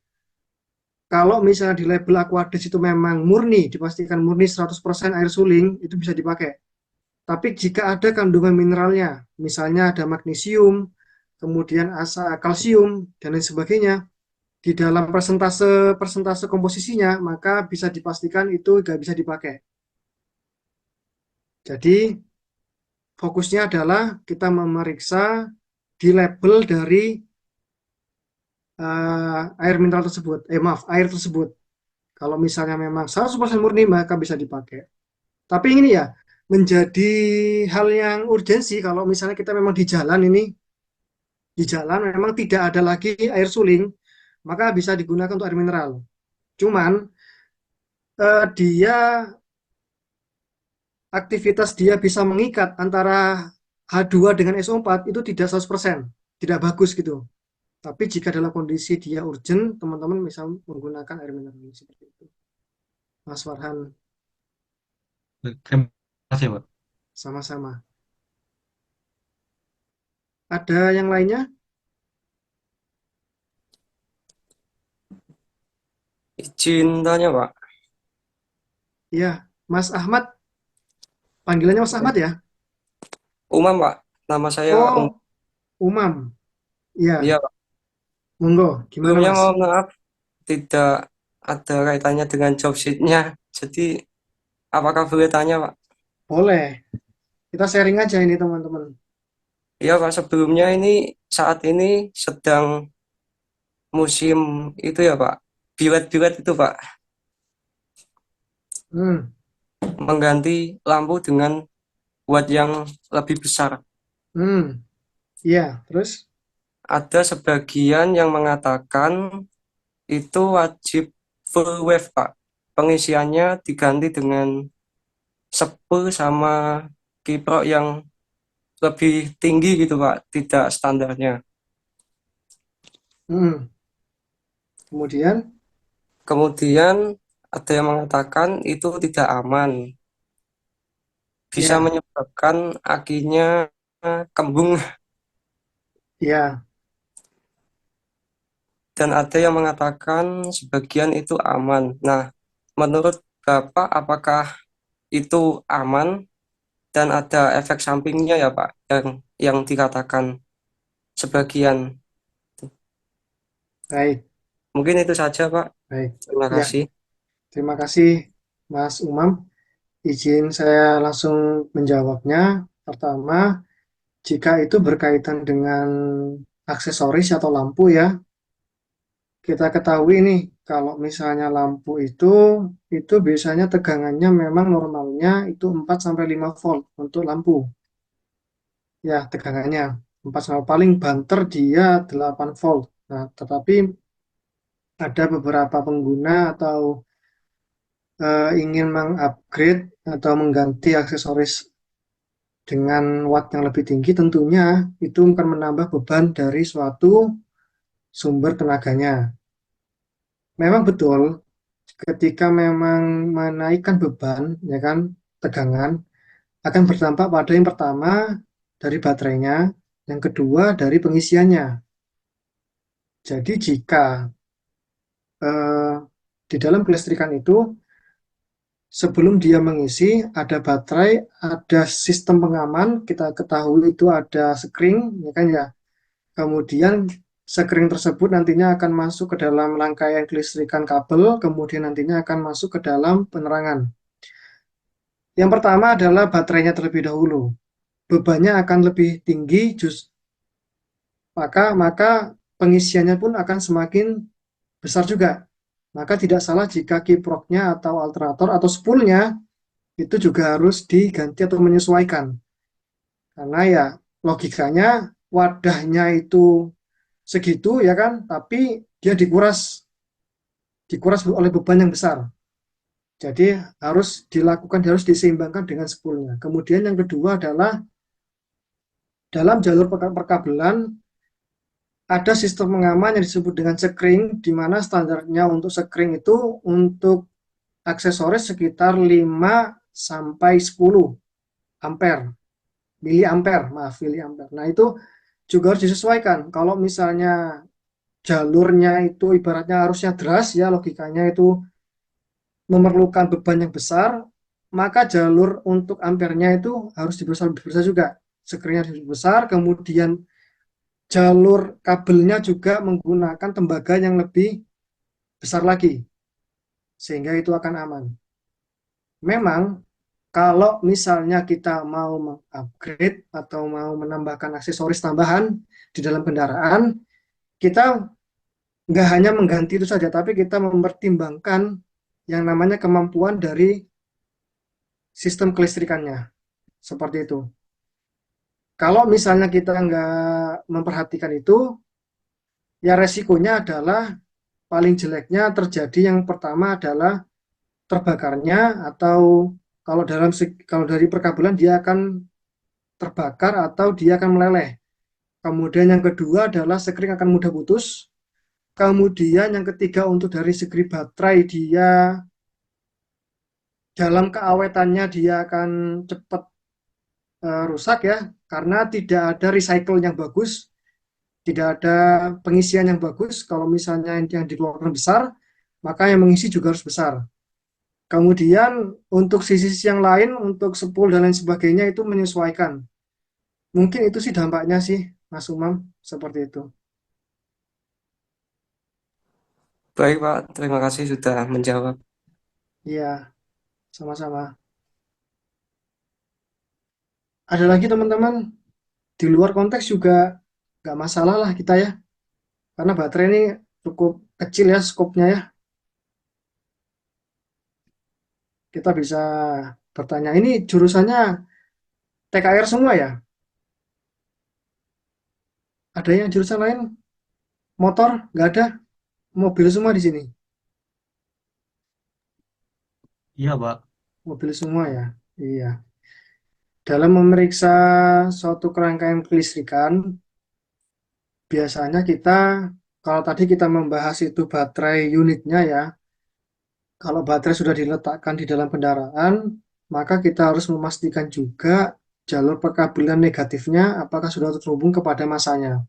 Kalau misalnya di label Aquades itu memang murni, dipastikan murni 100% air suling, itu bisa dipakai. Tapi jika ada kandungan mineralnya, misalnya ada magnesium, kemudian kalsium, dan lain sebagainya, di dalam persentase komposisinya, maka bisa dipastikan itu nggak bisa dipakai. Jadi, fokusnya adalah kita memeriksa di label dari air tersebut. Kalau misalnya memang 100% murni, maka bisa dipakai. Tapi ini ya, menjadi hal yang urgensi kalau misalnya kita memang di jalan ini, di jalan memang tidak ada lagi air suling, maka bisa digunakan untuk air mineral. Cuman dia aktivitas dia bisa mengikat antara H2 dengan SO4 itu tidak 100%, tidak bagus gitu. Tapi jika dalam kondisi dia urgent, teman-teman bisa menggunakan air mineral seperti itu. Mas Farhan, Terima kasih, Pak. sama-sama. Ada yang lainnya? Izin tanya, Pak. Iya, Mas Ahmad, panggilannya Mas Ahmad ya? Umam, Pak. Nama saya Oh, Umam. Iya, Iya, Pak. monggo. Gimana Sebelumnya Mas? mohon maaf, tidak ada kaitannya dengan job sheet-nya. Jadi, apakah boleh tanya, Pak? Boleh. Kita sharing aja ini teman-teman. Iya, Pak. Sebelumnya ini, saat ini sedang musim itu ya, Pak. Bilet-bilet itu, Pak. Hmm, Mengganti lampu dengan watt yang lebih besar. hmm. Iya, terus? Ada sebagian yang mengatakan itu wajib full wave, Pak. Pengisiannya diganti dengan sepe sama kiprok yang lebih tinggi gitu, Pak, tidak standarnya. Hmm. Kemudian, Kemudian ada yang mengatakan itu tidak aman, bisa ya, menyebabkan akinya kembung, ya. dan ada yang mengatakan sebagian itu aman. Nah, menurut Bapak apakah itu aman dan ada efek sampingnya ya, Pak, yang dikatakan sebagian. Baik, Mungkin itu saja, Pak. baik. Terima Ya, kasih. terima kasih Mas Umam. Izin saya langsung menjawabnya. Pertama, jika itu berkaitan dengan aksesoris atau lampu ya, kita ketahui nih, kalau misalnya lampu itu biasanya tegangannya memang normalnya itu 4 sampai 5 volt untuk lampu. Ya, tegangannya 4 sampai paling banter dia 8 volt. Nah, tetapi ada beberapa pengguna atau ingin mengupgrade atau mengganti aksesoris dengan watt yang lebih tinggi, tentunya itu akan menambah beban dari suatu sumber tenaganya. Memang betul, ketika memang menaikkan beban, ya kan, tegangan, akan berdampak pada yang pertama dari baterainya, yang kedua dari pengisiannya. Jadi jika eh, di dalam kelistrikan itu sebelum dia mengisi ada baterai, ada sistem pengaman, kita ketahui itu ada sekring, ya kan ya. Kemudian sekring tersebut nantinya akan masuk ke dalam rangkaian kelistrikan kabel, kemudian nantinya akan masuk ke dalam penerangan. Yang pertama adalah baterainya terlebih dahulu. Bebannya akan lebih tinggi, maka pengisiannya pun akan semakin besar juga. Maka tidak salah jika kiproknya atau alternator atau spoolnya itu juga harus diganti atau menyesuaikan. Karena ya logikanya wadahnya itu segitu ya kan, tapi dia dikuras oleh beban yang besar. Jadi harus diseimbangkan dengan spoolnya. Kemudian yang kedua adalah dalam jalur perkabelan ada sistem pengaman yang disebut dengan sekring, di mana standarnya untuk sekring itu untuk aksesoris sekitar 5 sampai 10 ampere, miliampere. Nah, itu juga harus disesuaikan. Kalau misalnya jalurnya itu ibaratnya arusnya deras ya, logikanya itu memerlukan beban yang besar, maka jalur untuk ampernya itu harus dibesar juga. Sekringnya harus besar, kemudian jalur kabelnya juga menggunakan tembaga yang lebih besar lagi, sehingga itu akan aman. Memang kalau misalnya kita mau mengupgrade atau mau menambahkan aksesoris tambahan di dalam kendaraan, kita nggak hanya mengganti itu saja, tapi kita mempertimbangkan yang namanya kemampuan dari sistem kelistrikannya. Seperti itu. Kalau misalnya kita nggak memperhatikan itu, ya resikonya adalah paling jeleknya terjadi yang pertama adalah terbakarnya atau kalau dari perkabelan dia akan terbakar atau dia akan meleleh. Kemudian yang kedua adalah sekring akan mudah putus. Kemudian yang ketiga untuk dari segi baterai dia dalam keawetannya dia akan cepat rusak ya karena tidak ada recycle yang bagus, tidak ada pengisian yang bagus. Kalau misalnya yang dikeluarkan besar, maka yang mengisi juga harus besar. Kemudian untuk sisi-sisi yang lain, untuk spool dan lain sebagainya itu menyesuaikan. Mungkin itu sih dampaknya sih, Mas Umam, seperti itu. Baik, Pak. Terima kasih sudah menjawab. Iya, sama-sama. Ada lagi teman-teman, di luar konteks juga nggak masalah lah kita ya, karena baterai ini cukup kecil ya skopnya ya. Kita bisa bertanya, ini jurusannya TKR semua ya? Ada yang jurusan lain? Motor? Nggak ada? Mobil semua di sini? Iya, Pak. Mobil semua ya? Iya. Dalam memeriksa suatu kerangkaian kelistrikan, biasanya kalau tadi kita membahas itu baterai unitnya ya, kalau baterai sudah diletakkan di dalam kendaraan, maka kita harus memastikan juga jalur perkabelan negatifnya apakah sudah terhubung kepada masanya,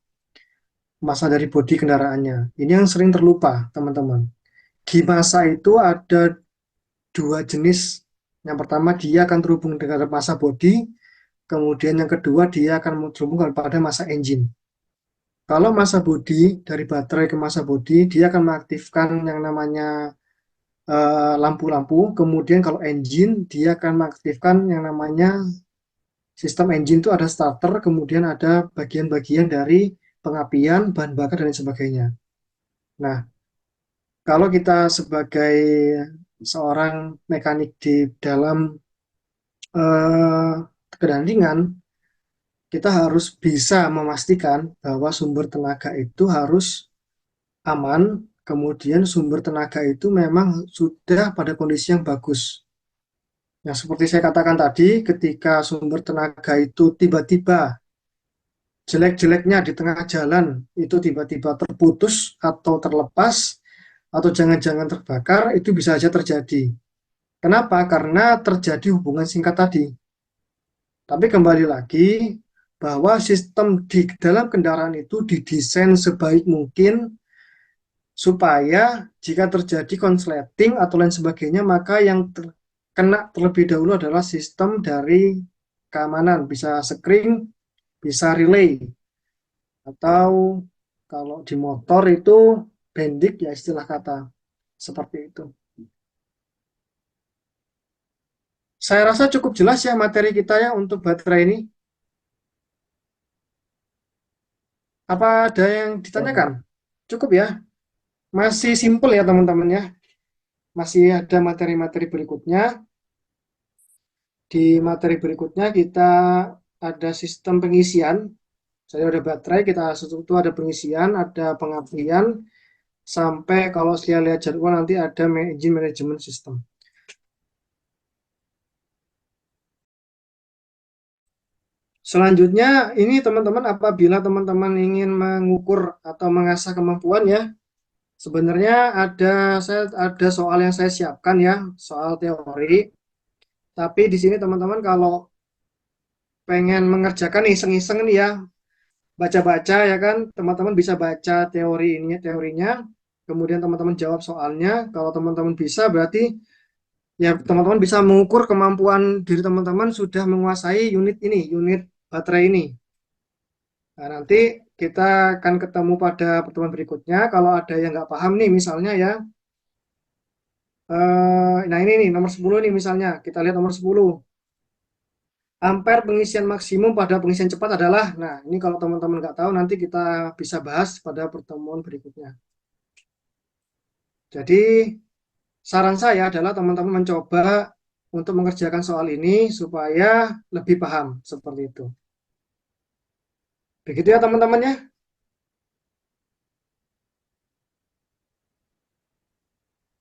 masa dari bodi kendaraannya. Ini yang sering terlupa, teman-teman. Di masa itu ada dua jenis. Yang pertama, dia akan terhubung dengan masa bodi, kemudian yang kedua, dia akan terhubung kepada masa engine. Kalau masa bodi, dari baterai ke masa bodi, dia akan mengaktifkan yang namanya lampu-lampu. Kemudian kalau engine, dia akan mengaktifkan yang namanya sistem engine itu ada starter, kemudian ada bagian-bagian dari pengapian, bahan bakar, dan lain sebagainya. Nah, kalau kita sebagai seorang mekanik di dalam eh, kendaraan ringan, kita harus bisa memastikan bahwa sumber tenaga itu harus aman, kemudian sumber tenaga itu memang sudah pada kondisi yang bagus. Yang seperti saya katakan tadi, ketika sumber tenaga itu tiba-tiba jelek-jeleknya di tengah jalan, itu tiba-tiba terputus atau terlepas, atau jangan-jangan terbakar, itu bisa saja terjadi. Kenapa? Karena terjadi hubungan singkat tadi. Tapi kembali lagi, bahwa sistem di dalam kendaraan itu didesain sebaik mungkin supaya jika terjadi konsleting atau lain sebagainya, maka yang terkena terlebih dahulu adalah sistem dari keamanan, bisa sekring, bisa relay, atau kalau di motor itu bendik ya istilah kata, seperti itu. Saya rasa cukup jelas ya materi kita ya untuk baterai ini. Apa ada yang ditanyakan? Cukup ya? Masih simple ya teman-teman ya. Masih ada materi-materi berikutnya. Di materi berikutnya kita ada sistem pengisian. Saya ada baterai, kita itu ada pengisian, ada pengaplian, sampai kalau saya lihat jadwal nanti ada engine management system. Selanjutnya ini teman-teman apabila teman-teman ingin mengukur atau mengasah kemampuan ya, sebenarnya ada soal yang saya siapkan ya, soal teori. Tapi di sini teman-teman kalau pengen mengerjakan iseng-iseng nih ya, baca-baca ya kan, teman-teman bisa baca teorinya, kemudian teman-teman jawab soalnya. Kalau teman-teman bisa berarti ya teman-teman bisa mengukur kemampuan diri teman-teman sudah menguasai unit baterai ini. Nah, nanti kita akan ketemu pada pertemuan berikutnya. Kalau ada yang nggak paham nih misalnya ya, nah ini nih nomor 10 nih misalnya, kita lihat nomor 10. Ampere pengisian maksimum pada pengisian cepat adalah, nah ini kalau teman-teman nggak tahu nanti kita bisa bahas pada pertemuan berikutnya. Jadi saran saya adalah teman-teman mencoba untuk mengerjakan soal ini supaya lebih paham seperti itu. Begitu ya teman-teman ya.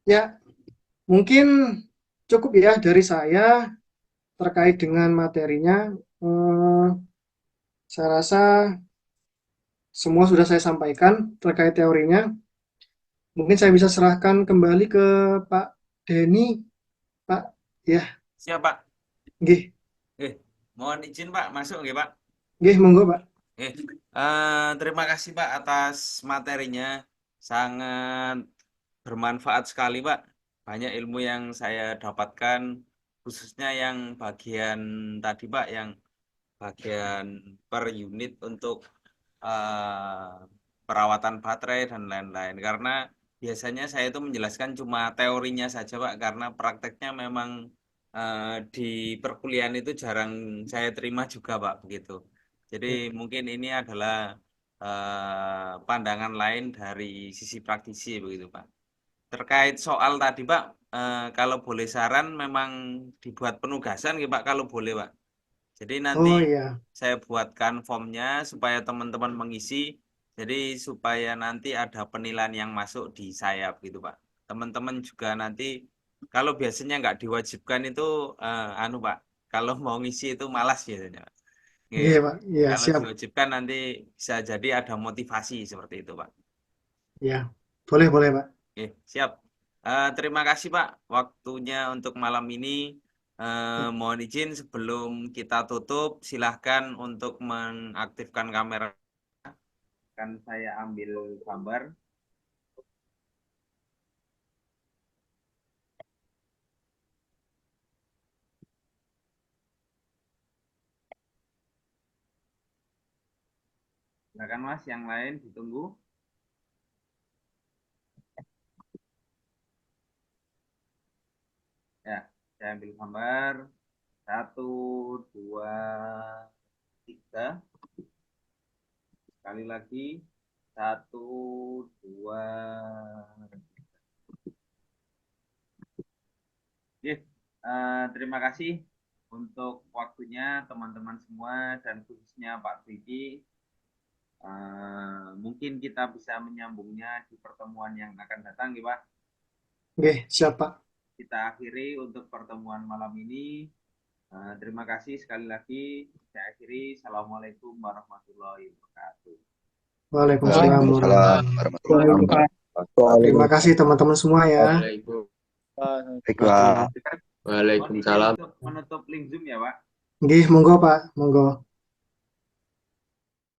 Ya, mungkin cukup ya dari saya terkait dengan materinya. Eh, saya rasa semua sudah saya sampaikan terkait teorinya. Mungkin saya bisa serahkan kembali ke Pak Denny, Pak. Ya, Siap, Pak. nggih, Mohon izin, Pak, masuk nggih, Pak? nggih, monggo, Pak. Terima kasih, Pak, atas materinya. Sangat bermanfaat sekali, Pak. Banyak ilmu yang saya dapatkan, khususnya yang bagian tadi, Pak, yang bagian per unit untuk eh, perawatan baterai dan lain-lain. Karena biasanya saya itu menjelaskan cuma teorinya saja, Pak, karena prakteknya memang di perkuliahan itu jarang saya terima juga, Pak, begitu. Jadi mungkin ini adalah pandangan lain dari sisi praktisi, begitu, Pak. Terkait soal tadi, Pak, kalau boleh saran memang dibuat penugasan, ya, Pak, kalau boleh, Pak. Jadi nanti Oh iya, saya buatkan formnya supaya teman-teman mengisi. Jadi supaya nanti ada penilaian yang masuk di saya, begitu, Pak. Teman-teman juga nanti kalau biasanya nggak diwajibkan itu, Pak, kalau mau ngisi itu malas biasanya, Pak. Oke. iya, Pak. Iya, Kalau siap. diwajibkan nanti bisa jadi ada motivasi seperti itu, Pak. Ya, boleh, boleh, Pak. Oke, siap. Terima kasih, Pak, waktunya untuk malam ini. Mohon izin sebelum kita tutup, silahkan untuk mengaktifkan kamera. Akan saya ambil gambar. Silakan, Mas, yang lain ditunggu. Ya, saya ambil gambar. 1, 2, 3. Sekali lagi. 1, 2. Oke, terima kasih untuk waktunya teman-teman semua dan khususnya Pak Diki. Mungkin kita bisa menyambungnya di pertemuan yang akan datang, ya, Pak. Oke, siap, Pak. Kita akhiri untuk pertemuan malam ini. Terima kasih sekali lagi. Saya akhiri. Assalamualaikum warahmatullahi wabarakatuh. Waalaikumsalam Waalaikumsalam warahmatullahi warahmatullahi wabarakatuh. Terima kasih teman-teman semua ya. wabarakatuh. Waalaikumsalam. Untuk menutup link Zoom, ya, Pak. Nggih, monggo, Pak. Monggo.